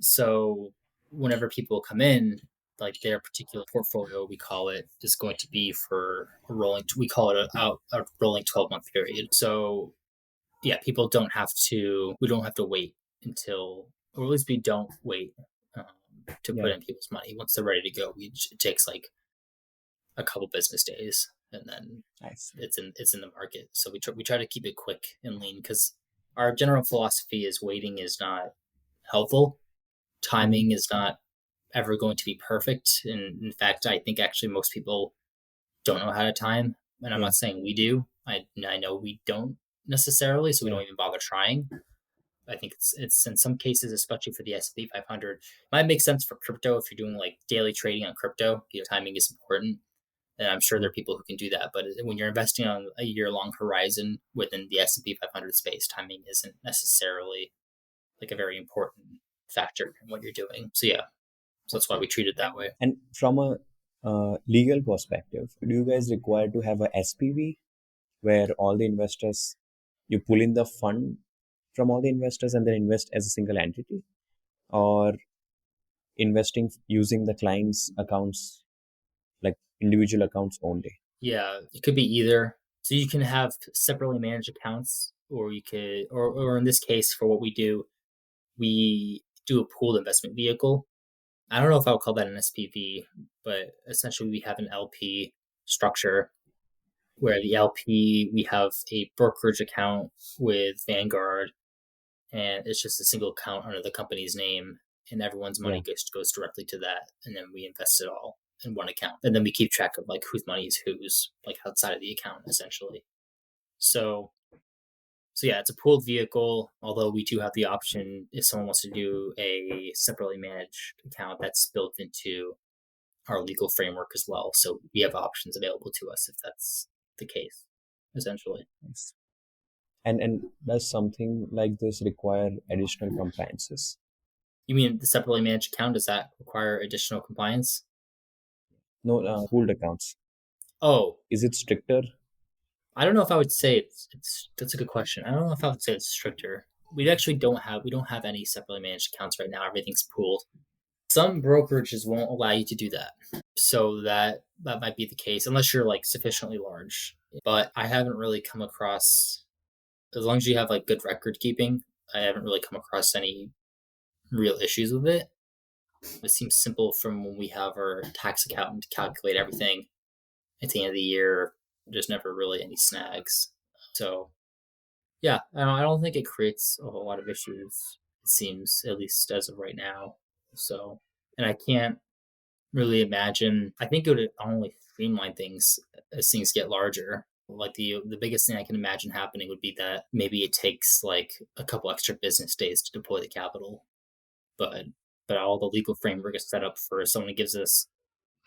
So whenever people come in, like their particular portfolio, we call it, is going to be for a rolling. We call it a rolling 12-month period. So yeah, people don't have to. We don't have to wait until, or at least we don't wait to put Yeah. in people's money once they're ready to go. It takes like a couple business days, and then I see. it's in the market. So we try to keep it quick and lean because our general philosophy is waiting is not helpful. Mhm. Timing is not ever going to be perfect. And in fact, I think actually most people don't know how to time. And I'm Yeah. not saying we do. I know we don't necessarily, so we Yeah. don't even bother trying. I think it's in some cases, especially for the S&P 500, it might make sense for crypto if you're doing like daily trading on crypto. Timing is important, and I'm sure there Mhm. are people who can do that. But when you're investing on a year-long horizon within the S&P 500 space, timing isn't necessarily like a very important factor in what you're doing. So yeah, so that's why we treat it that way. And from a legal perspective, do you guys require to have a SPV where all the investors, you pull in the fund from all the investors and then invest as a single entity, or investing using the client's accounts, like individual accounts only? Yeah, it could be either. So you can have separately managed accounts, or you could, or in this case, for what we do a pooled investment vehicle. I don't know if I would call that an SPV, but essentially we have an LP structure where the LP, we have a brokerage account with Vanguard, and it's just a single account under the company's name, and everyone's Yeah. money goes directly to that, and then we invest it all in one account, and then we keep track of like whose money is whose, like outside of the account, essentially. So, so yeah, it's a pooled vehicle. Although we do have the option if someone wants to do a separately managed account, that's built into our legal framework as well. So we have options available to us if that's the case, essentially. Nice. And does something like this require additional compliances? You mean the separately managed account? Does that require additional compliance? No, pooled accounts. Oh, Is it stricter? I don't know if I would say it's that's a good question. I don't know if I would say it's stricter. We don't have any separately managed accounts right now. Everything's pooled. Some brokerages won't allow you to do that. So that might be the case unless you're like sufficiently large. But I haven't really come across as long as you have like good record keeping, I haven't really come across any real issues with it. It seems simple from when we have our tax accountant calculate everything at the end of the year. There's never really any snags. So yeah, I don't think it creates a whole lot of issues. It seems at least as of right now. So, and I can't really imagine. I think it would only streamline things as things get larger. Like the biggest thing I can imagine happening would be that maybe it takes like a couple extra business days to deploy the capital, but all the legal framework is set up for if someone gives us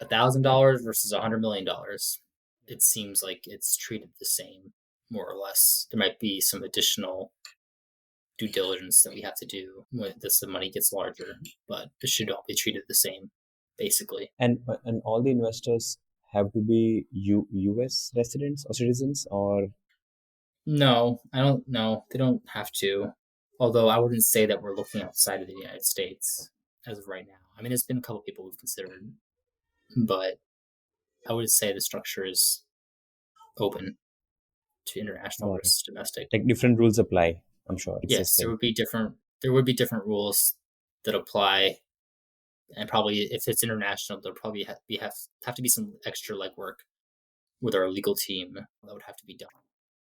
$1,000 versus $100 million. It seems like it's treated the same, more or less. There might be some additional due diligence that we have to do when the money gets larger, but it should all be treated the same, basically. And all the investors have to be US residents or citizens, or No, I don't know. They don't have to. Although I wouldn't say that we're looking outside of the United States as of right now. I mean, there's been a couple people we've considered, but I would say the structure is open to international got it. versus domestic. Like different rules apply. I'm sure it's the Yes, there same. would be different. There would be different rules that apply, and probably if it's international, there'll probably have to be some extra legwork with our legal team that would have to be done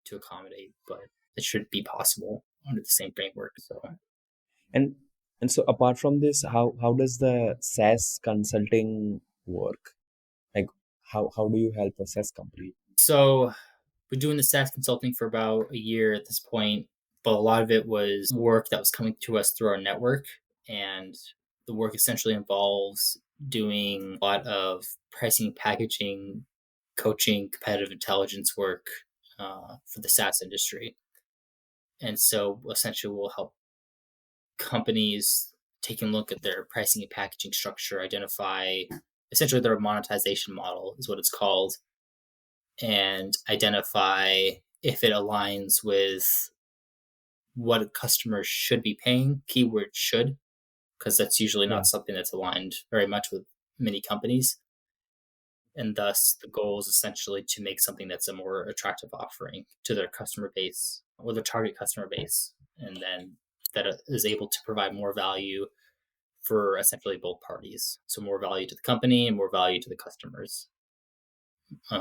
to accommodate, but it should be possible under the same framework. So, And and so apart from this, how does the SaaS consulting work? Like how do you help a SaaS company? so been doing the SaaS consulting for about a year at this point, but a lot of it was work that was coming to us through our network. And the work essentially involves doing a lot of pricing, packaging, coaching, competitive intelligence work for the SaaS industry. And so essentially, we'll help companies take a look at their pricing and packaging structure, identify essentially their monetization model, is what it's called, and identify if it aligns with what customers should be paying. Keyword should, because that's usually Yeah. not something that's aligned very much with many companies. And thus, the goal is essentially to make something that's a more attractive offering to their customer base or their target customer base, and then that is able to provide more value for essentially both parties. So, more value to the company and more value to the customers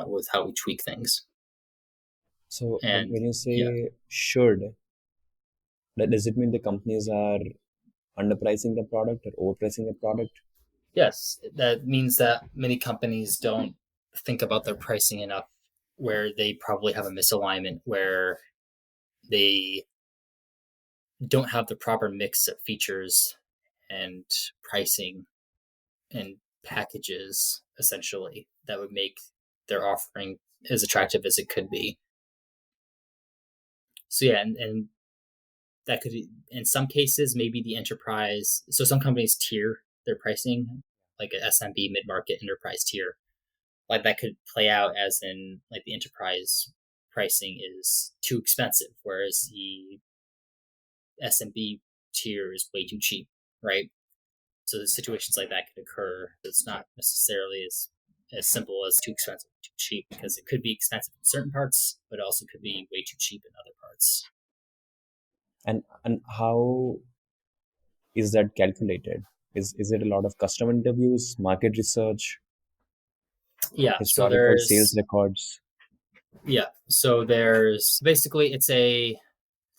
with how we tweak things. So And when you yeah, say should, does it mean the companies are underpricing the product or overpricing the product? yes, that means that many companies don't think about their pricing enough, where they probably have a misalignment where they don't have the proper mix of features and pricing and packages, essentially, that would make their offering as attractive as it could be. So yeah, and that could, in some cases, maybe the enterprise. So some companies tier their pricing, like an SMB, mid-market, enterprise tier. Like that could play out as in like the enterprise pricing is too expensive, whereas the SMB tier is way too cheap, right? So the situations like that could occur. It's not necessarily as simple as too expensive, too cheap, because it could be expensive in certain parts, but it also could be way too cheap in other parts. And how is that calculated? Is it a lot of customer interviews, market research, Yeah. So historical sales there's records? yeah. So there's basically it's a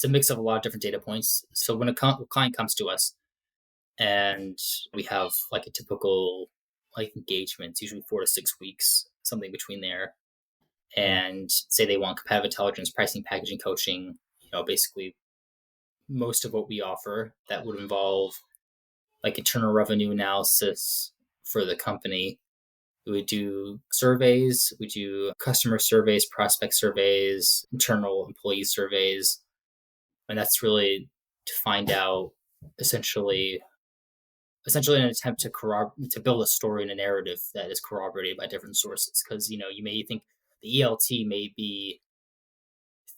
mix of a lot of different data points. So when a client comes to us and we have like a typical like engagement, it's usually 4 to 6 weeks, something between there, Yeah, and say they want competitive intelligence, pricing, packaging, coaching, basically most of what we offer that would involve like internal revenue analysis for the company. We do surveys, we do customer surveys, prospect surveys, internal employee surveys, and that's really to find out essentially an attempt to build a story and a narrative that is corroborated by different sources, because you may think the ELT may be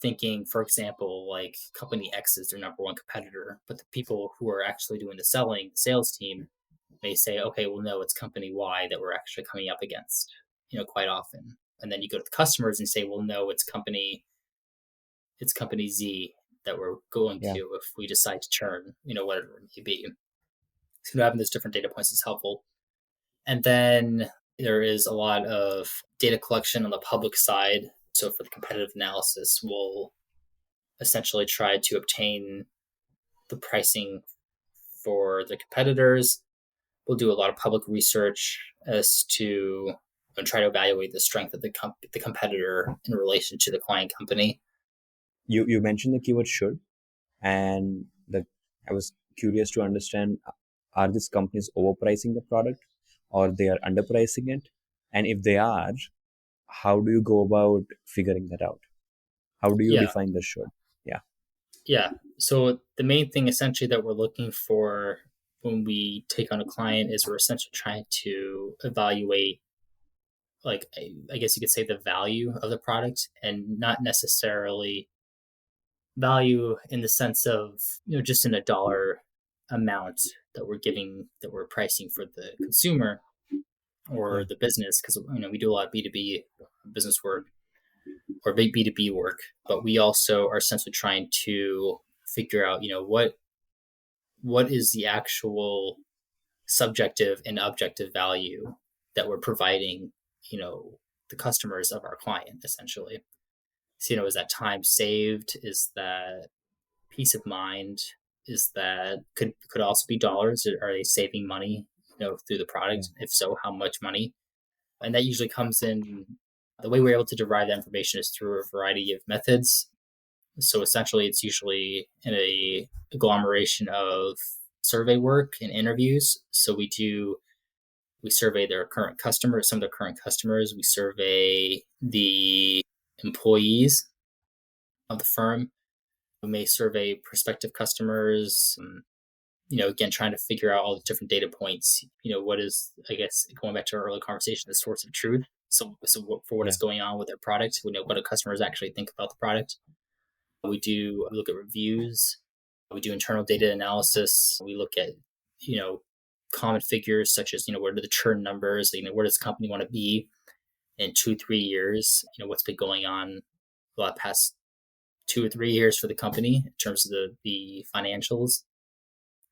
thinking, for example, like company X is their number one competitor, but the people who are actually doing the selling, the sales team, may say, okay, well, no, it's company Y that we're actually coming up against, quite often. And then you go to the customers and say, well, no, it's company Z that we're going yeah. to if we decide to churn, whatever it may be. So having those different data points is helpful. And then there is a lot of data collection on the public side. So for the competitive analysis, we'll essentially try to obtain the pricing for the competitors. We'll do a lot of public research as to and try to evaluate the strength of the competitor in relation to the client company. You mentioned the keyword should, and the I was curious to understand, are these companies overpricing the product or they are underpricing it? And if they are, how do you go about figuring that out? How do you Yeah. define the should? Yeah. Yeah. So the main thing essentially that we're looking for when we take on a client is we're essentially trying to evaluate, like, I guess you could say, the value of the product, and not necessarily value in the sense of, just in a dollar amount that we're giving, that we're pricing for the consumer or Yeah, the business, because we do a lot of B2B business work or big B2B work, but we also are essentially trying to figure out, what is the actual subjective and objective value that we're providing, you know, the customers of our client essentially. So, is that time saved? Is that peace of mind? Is that could also be dollars? Are they saving money, through the yeah, product? If so, how much money? And that usually comes in, the way we're able to derive that information is through a variety of methods. So essentially, it's usually in a agglomeration of survey work and interviews. So we survey their current customers, some of their current customers. We survey the employees of the firm. We may survey prospective customers. Again, trying to figure out all the different data points. What is, I guess, going back to our earlier conversation, the source of truth. So for what yeah, is going on with their product, we know what do customers actually think about the product. We look at reviews. We do internal data analysis. We look at, you know, common figures such as, what are the churn numbers? Where does the company want to be in 2-3 years? What's been going on the past 2 or 3 years for the company in terms of the financials.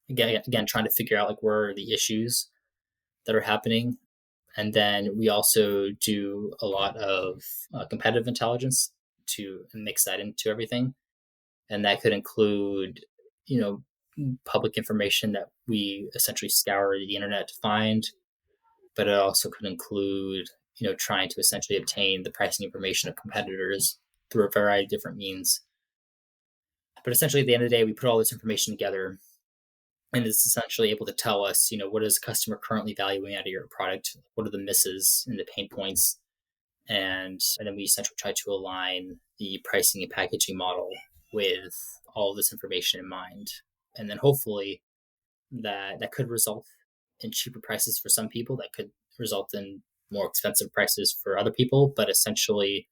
Again, trying to figure out like where are the issues that are happening. And then we also do a lot of competitive intelligence to mix that into everything. And that could include, you know, public information that we essentially scour the internet to find, but it also could include, trying to essentially obtain the pricing information of competitors through a variety of different means. But essentially, at the end of the day, we put all this information together, and it's essentially able to tell us, what is the customer currently valuing out of your product? What are the misses and the pain points? And then we essentially try to align the pricing and packaging model with all of this information in mind. And then hopefully that could result in cheaper prices for some people. That could result in more expensive prices for other people. But essentially,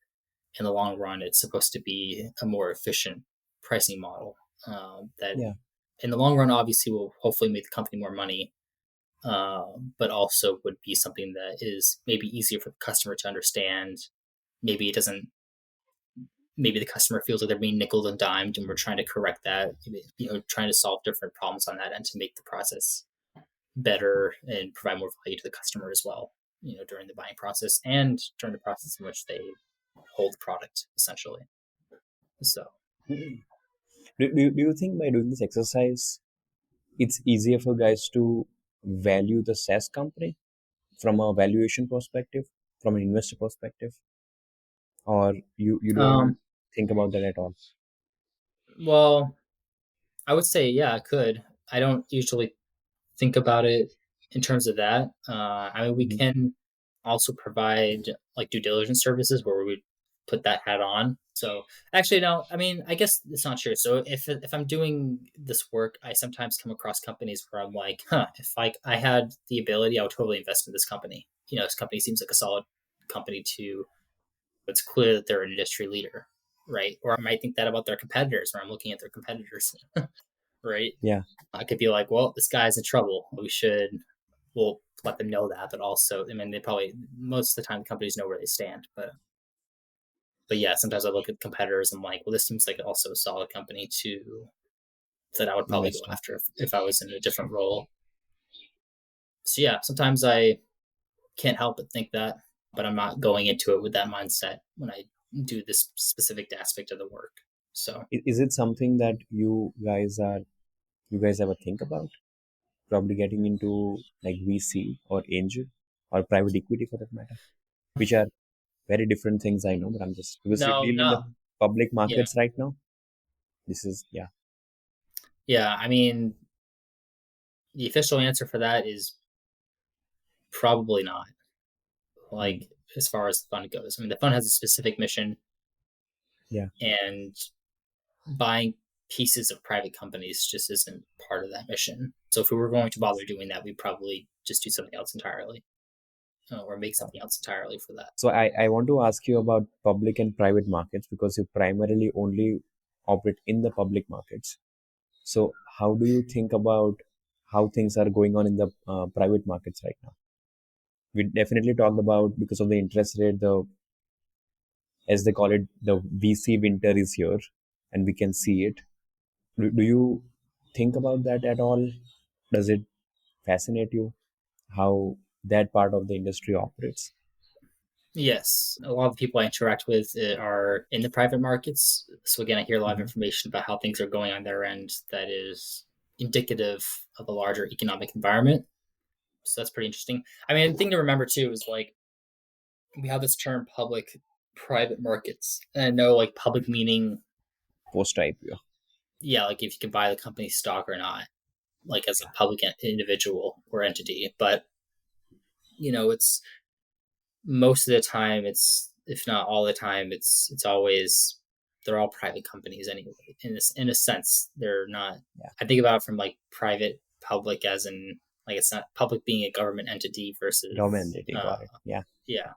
in the long run, it's supposed to be a more efficient pricing model that yeah, in the long run, obviously, will hopefully make the company more money, but also would be something that is maybe easier for the customer to understand. Maybe it doesn't. Maybe the customer feels like they're being nickel and dimed, and we're trying to correct that. Trying to solve different problems on that end to make the process better and provide more value to the customer as well. During the buying process and during the process in which they hold the product, essentially. So, Mhm. Do you think by doing this exercise, it's easier for guys to value the SaaS company from a valuation perspective, from an investor perspective, or you don't um, think about that at all? well, I would say, yeah, I could. I don't usually think about it in terms of that. I mean, we Hmm. can also provide like due diligence services where we would put that hat on. So actually, no, I mean, I guess it's not true. So if I'm doing this work, I sometimes come across companies where I'm like, huh, if I had the ability, I would totally invest in this company. This company seems like a solid company to. It's clear that they're an industry leader, right? Or I might think that about their competitors, where I'm looking at their competitors, right? Yeah, I could be like, well, this guy's in trouble. We'll let them know that. But also, I mean, they probably, most of the time, the companies know where they stand. But yeah, sometimes I look at competitors. And I'm like, well, this seems like also a solid company that I would probably go investor. after if I was in a different role. So yeah, sometimes I can't help but think that, but I'm not going into it with that mindset when I do this specific aspect of the work. So Is it something that you guys ever think about? Probably getting into like VC or angel or private equity for that matter, which are very different things. I know, but I'm just because you no, deal in the no, public yeah, markets right now. This is yeah, yeah. I mean, the official answer for that is probably not. mm, Like, as far as the fund goes, I mean, the fund has a specific mission, yeah, and buying pieces of private companies just isn't part of that mission. So if we were going to bother doing that, we'd probably just do something else entirely, or make something else entirely for that. So I want to ask you about public and private markets because you primarily only operate in the public markets. So how do you think about how things are going on in the private markets right now? We definitely talked about because of the interest rate, the as they call it, the VC winter is here, and we can see it. Do you think about that at all? Does it fascinate you how that part of the industry operates? Yes, a lot of the people I interact with are in the private markets. So again, I hear a lot of Hmm. information about how things are going on their end that is indicative of a larger economic environment. So that's pretty interesting. I mean, the thing to remember too is like we have this term public private markets. And I know like public meaning, Post IPO. yeah, like if you can buy the company's stock or not, like as a public individual or entity. But it's most of the time, it's if not all the time, it's always they're all private companies anyway. In a sense, they're not. Yeah, I think about it from like private public as in like it's not public being a government entity government versus entity. Got it. Yeah, yeah.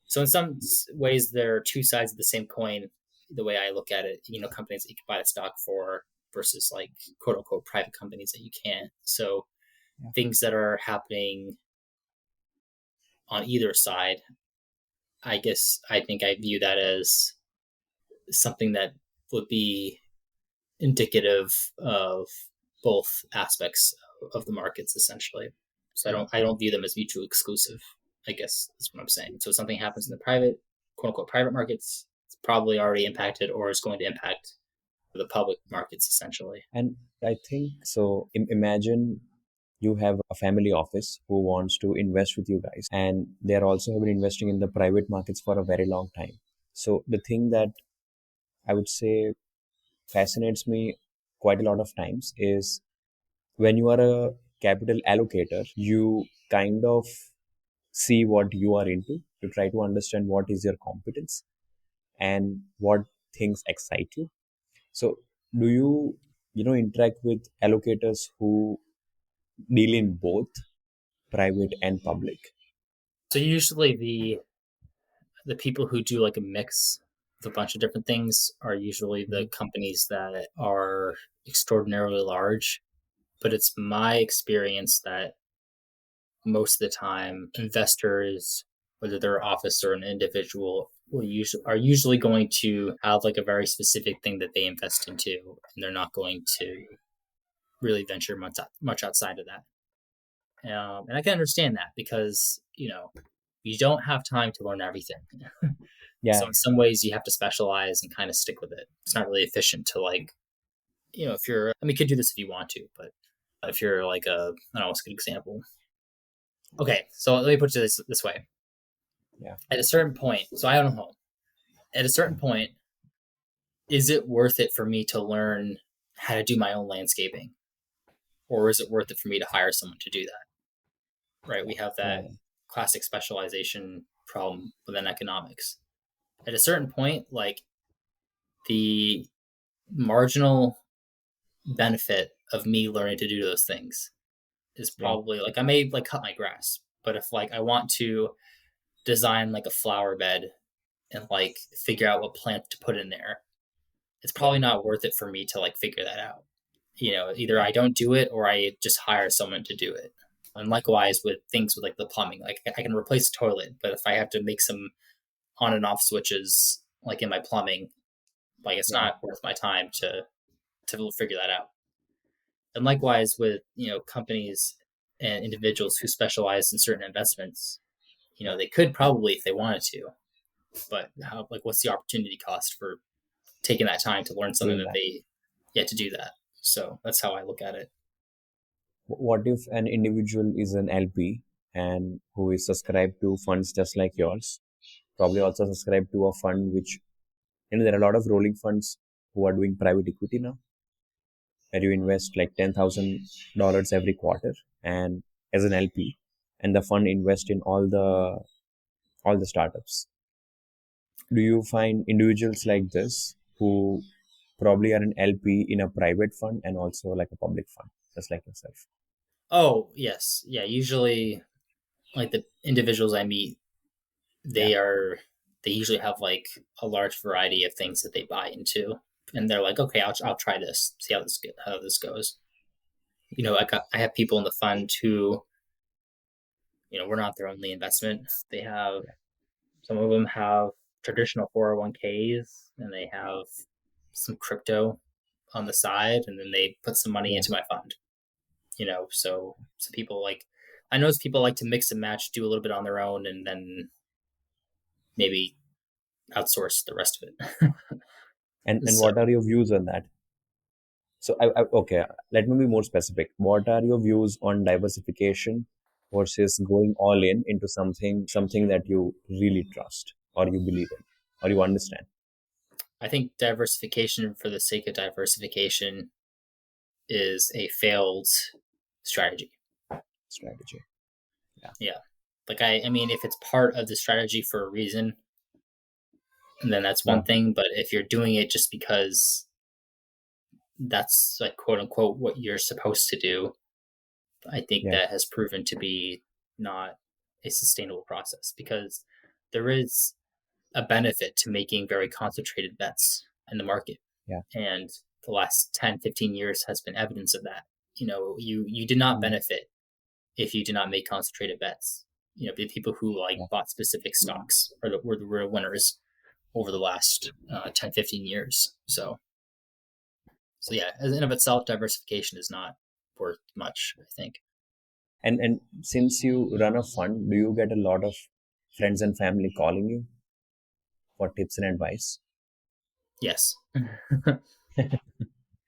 So in some ways, there are two sides of the same coin. The way I look at it, companies that you can buy the stock for versus like quote unquote private companies that you can't. So yeah. things that are happening on either side, I guess I think I view that as something that would be indicative of both aspects of the markets essentially. So Yeah. I don't view them as mutually exclusive. I guess that's what I'm saying. So if something happens in the private, quote unquote, private markets, it's probably already impacted or is going to impact the public markets essentially. And I think so. Imagine you have a family office who wants to invest with you guys, and they're also have been investing in the private markets for a very long time. So the thing that I would say fascinates me quite a lot of times is when you are a capital allocator, you kind of see what you are into. You try to understand what is your competence and what things excite you. So do you interact with allocators who deal in both private and public? So usually the people who do like a mix of a bunch of different things are usually the Mhm. companies that are extraordinarily large. But it's my experience that most of the time investors, whether they're office or an individual, are usually going to have like a very specific thing that they invest into, and they're not going to really venture much outside of that. And I can understand that because you don't have time to learn everything. Yeah, So in some ways, you have to specialize and kind of stick with it. It's not really efficient to like if you're. I mean, you could do this if you want to, but if you're like I don't know what's a good example. Okay, so let me put it this way. yeah, At a certain point, so I own a home. At a certain point, is it worth it for me to learn how to do my own landscaping? Or is it worth it for me to hire someone to do that? Right? We have that right, classic specialization problem within economics. At a certain point, like the marginal benefit of me learning to do those things is yeah, probably like I may like cut my grass, but if like I want to design like a flower bed and like figure out what plant to put in there, it's yeah, probably not worth it for me to like figure that out. Either yeah, I don't do it or I just hire someone to do it. And likewise with things with like the plumbing, like I can replace a toilet, but if I have to make some on and off switches like in my plumbing, like it's yeah, not worth my time to figure that out. And likewise with companies and individuals who specialize in certain investments, they could probably if they wanted to, but how like what's the opportunity cost for taking that time to learn something doing that that. they yet to do that. So that's how I look at it. What if an individual is an LP and who is subscribed to funds just like yours, probably also subscribed to a fund which, there are a lot of rolling funds who are doing private equity now, where you invest like $10,000 every quarter and as an LP, and the fund invest in all the startups. Do you find individuals like this who probably are an LP in a private fund and also like a public fund, just like yourself. Oh, yes. Yeah, usually like the individuals I meet, Yeah, they are they usually have like a large variety of things that they buy into, and they're like, okay, I'll try this, see how this goes. I have people in the fund who, we're not their only investment. They have yeah, Some of them have traditional 401ks, and they have some crypto on the side, and then they put some money yeah. into my fund. So people like I notice people like to mix and match, do a little bit on their own, and then maybe outsource the rest of it. And So what are your views on that? So okay, let me be more specific. What are your views on diversification versus going all in into something that you really trust or you believe in or you understand? I think diversification for the sake of diversification is a failed strategy. Strategy. Yeah. Yeah. I mean, if it's part of the strategy for a reason, then that's Yeah. one thing. But if you're doing it just because that's like quote unquote what you're supposed to do, I think Yeah. that has proven to be not a sustainable process, because there is a benefit to making very concentrated bets in the market. Yeah. And the last 10, 15 years has been evidence of that. You did not Mm, benefit if you did not make concentrated bets. The people who like yeah. bought specific stocks were the real winners over the last 10, 15 years. So yeah, as in of itself, diversification is not worth much, I think. And since you run a fund, do you get a lot of friends and family calling you for tips and advice? Yes.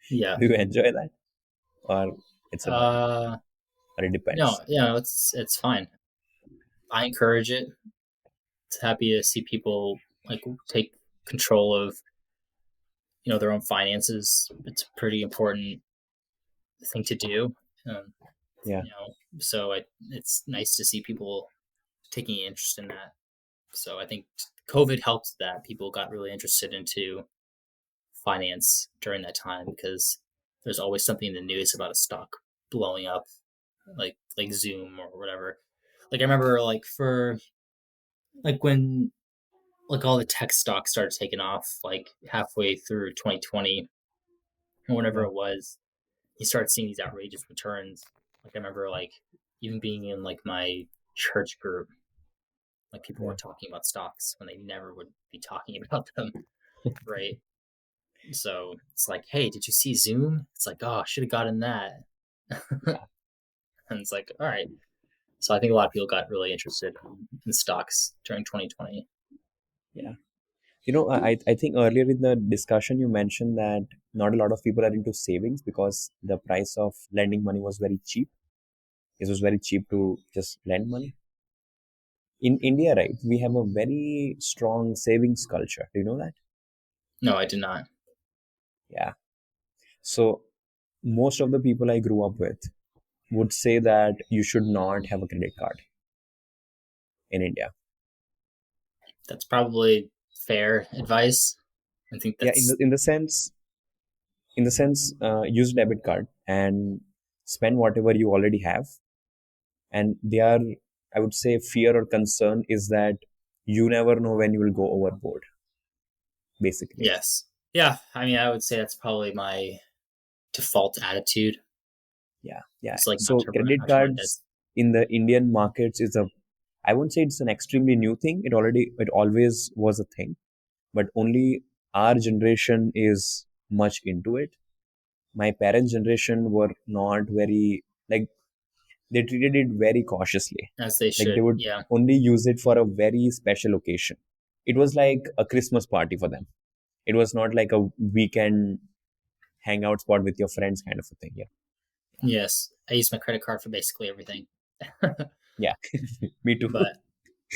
Yeah. Do you enjoy that or it's a burden Uh, or it no, depends? it's fine. I encourage it. It's happy to see people like take control of their own finances. It's a pretty important thing to do. Um, Yeah. it's nice to see people taking interest in that. So I think COVID helped that people got really interested into finance during that time, because there's always something in the news about a stock blowing up, like Zoom or whatever. Like I remember for when like all the tech stocks started taking off like halfway through 2020 or whenever Yeah. it was, you start seeing these outrageous returns. Like I remember even being in like my church group, like people Yeah. were talking about stocks when they never would be talking about them, right? So it's like, hey, did you see Zoom? It's like, oh, I should have gotten that. Yeah. And it's like, all right. So I think a lot of people got really interested in stocks during 2020. Yeah. I think earlier in the discussion you mentioned that not a lot of people are into savings because the price of lending money was very cheap. It was very cheap to just lend money. In India, right, we have a very strong savings culture. Do you know that? No, I did not. Yeah. So most of the people I grew up with would say that you should not have a credit card in India. That's probably fair advice. I think Yeah, that's in the sense, use debit card and spend whatever you already have. And their, I would say, fear or concern is that you never know when you will go overboard, basically. yes. Yeah, I mean, I would say that's probably my default attitude. Yeah, yeah. It's like So credit not to run dead. cards in the Indian markets is a, I won't say it's an extremely new thing. It always was a thing, but only our generation is much into it. My parents' generation were not very, like, they treated it very cautiously. As they Like they should. would Yeah. only use it for a very special occasion. It was like a Christmas party for them. It was not like a weekend hangout spot with your friends kind of a thing. Yeah. Yes. I use my credit card for basically everything. Yeah. Me too. But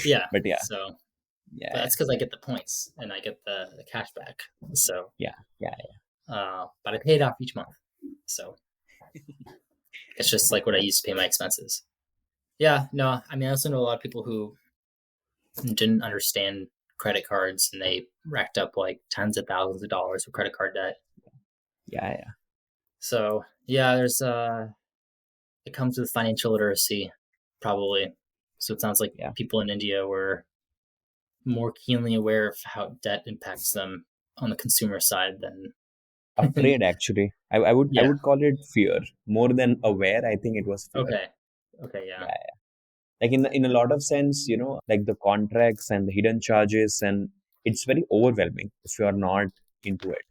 yeah, But yeah. so but Yeah. that's because I get the points and I get the cash back. So Yeah. Yeah. but I pay it off each month. So it's just like what I used to pay my expenses. Yeah, no, I mean I also know a lot of people who didn't understand credit cards, and they racked up like tens of thousands of dollars of credit card debt. Yeah, yeah, So yeah, there's it comes with financial literacy, probably. So it sounds like yeah. people in India were more keenly aware of how debt impacts them on the consumer side than Afraid actually. I yeah. would call it fear more than aware. I think it was fear. Okay. Okay, yeah. Yeah, like in a lot of sense, like the contracts and the hidden charges, and it's very overwhelming if you are not into it.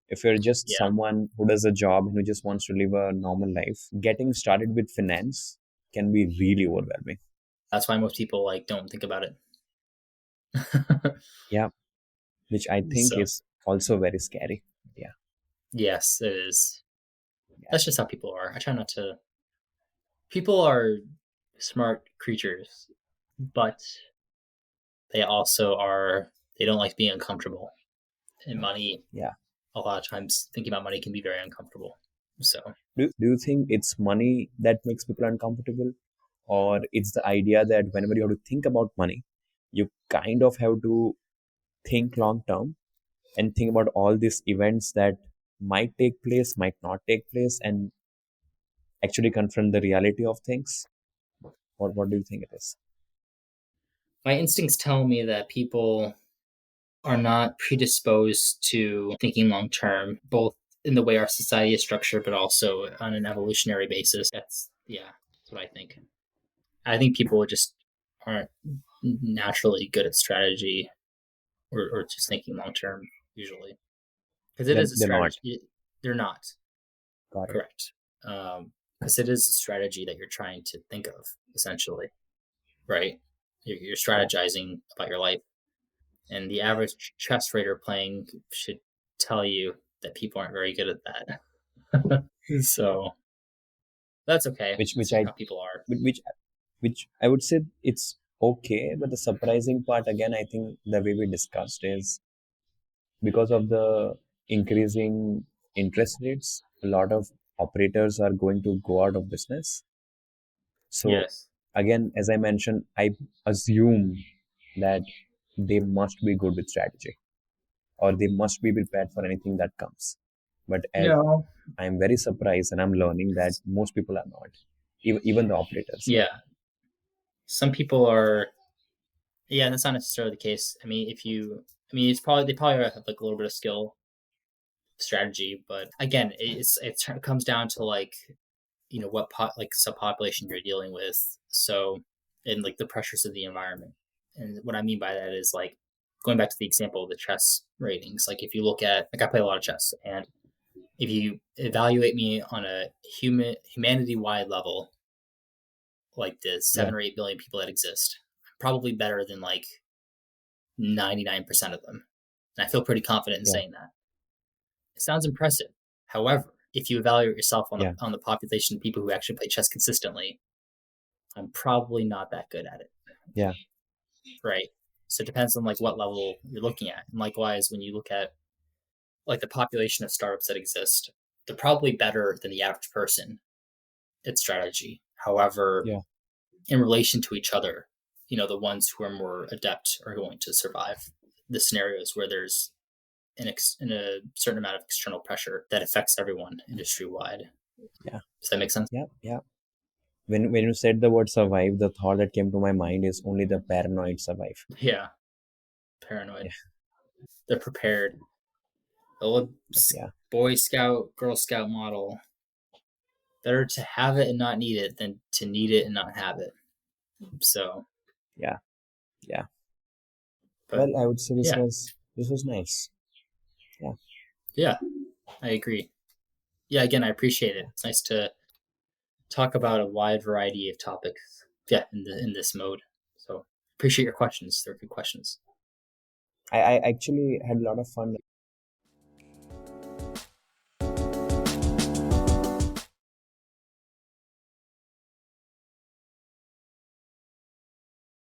If you're just Yeah. someone who does a job and who just wants to live a normal life, getting started with finance can be really overwhelming. That's why most people like don't think about it. Yeah, which I think So is also very scary. Yeah, yes, it is. yeah, That's just how people are. I try not to. People are smart creatures, but they also are. They don't like being uncomfortable, and money. yeah. A lot of times, thinking about money can be very uncomfortable. So Do you think it's money that makes people uncomfortable, or it's the idea that whenever you have to think about money, you kind of have to think long term and think about all these events that might take place, might not take place, and actually confront the reality of things? Or what do you think it is? my instincts tell me that people are not predisposed to thinking long term, both in the way our society is structured, but also on an evolutionary basis. That's what I think. I think people just aren't naturally good at strategy or just thinking long term usually because it is a They're not. strategy. They're not Got it. correct because it is a strategy that you're trying to think of essentially, right? You're Yeah. strategizing about your life, and the average chess raider playing should tell you that people aren't very good at that. So that's okay. Which It's which just I how people are. which which I would say it's okay, but the surprising part again, I think the way we discussed is because of the increasing interest rates, a lot of operators are going to go out of business. So Yes. again, as I mentioned, I assume that they must be good with strategy or they must be prepared for anything that comes. But as No. I'm very surprised and I'm learning that most people are not, even the operators. Yeah. Some people are. Yeah, that's not necessarily the case. I mean, if you, I mean, it's probably they probably have like a little bit of skill, strategy, but again, it comes down to like what like subpopulation you're dealing with. So and like the pressures of the environment. And what I mean by that is like going back to the example of the chess ratings. Like if you look at like I play a lot of chess, and if you evaluate me on a humanity wide level, like the Yeah, 7 or 8 billion people that exist, I'm probably better than like 99% of them. And I feel pretty confident in yeah, saying that. It sounds impressive. However, if you evaluate yourself on the yeah, on the population of people who actually play chess consistently, I'm probably not that good at it, yeah, right? So it depends on like what level you're looking at. And likewise, when you look at like the population of startups that exist, they're probably better than the average person at strategy. However, yeah, in relation to each other, the ones who are more adept are going to survive the scenarios where there's in a certain amount of external pressure that affects everyone industry wide. yeah, Does that make sense? yeah, yeah. When you said the word survive, the thought that came to my mind is only the paranoid survive. Yeah, paranoid. Yeah, They're prepared. The old yeah, Boy Scout, Girl Scout model. Better to have it and not need it than to need it and not have it. So, yeah, yeah. but Well, I would say yeah, this was nice. Yeah, yeah, I agree. Yeah, again, I appreciate it. It's nice to talk about a wide variety of topics. Yeah, in this mode. So appreciate your questions. They're good questions. I actually had a lot of fun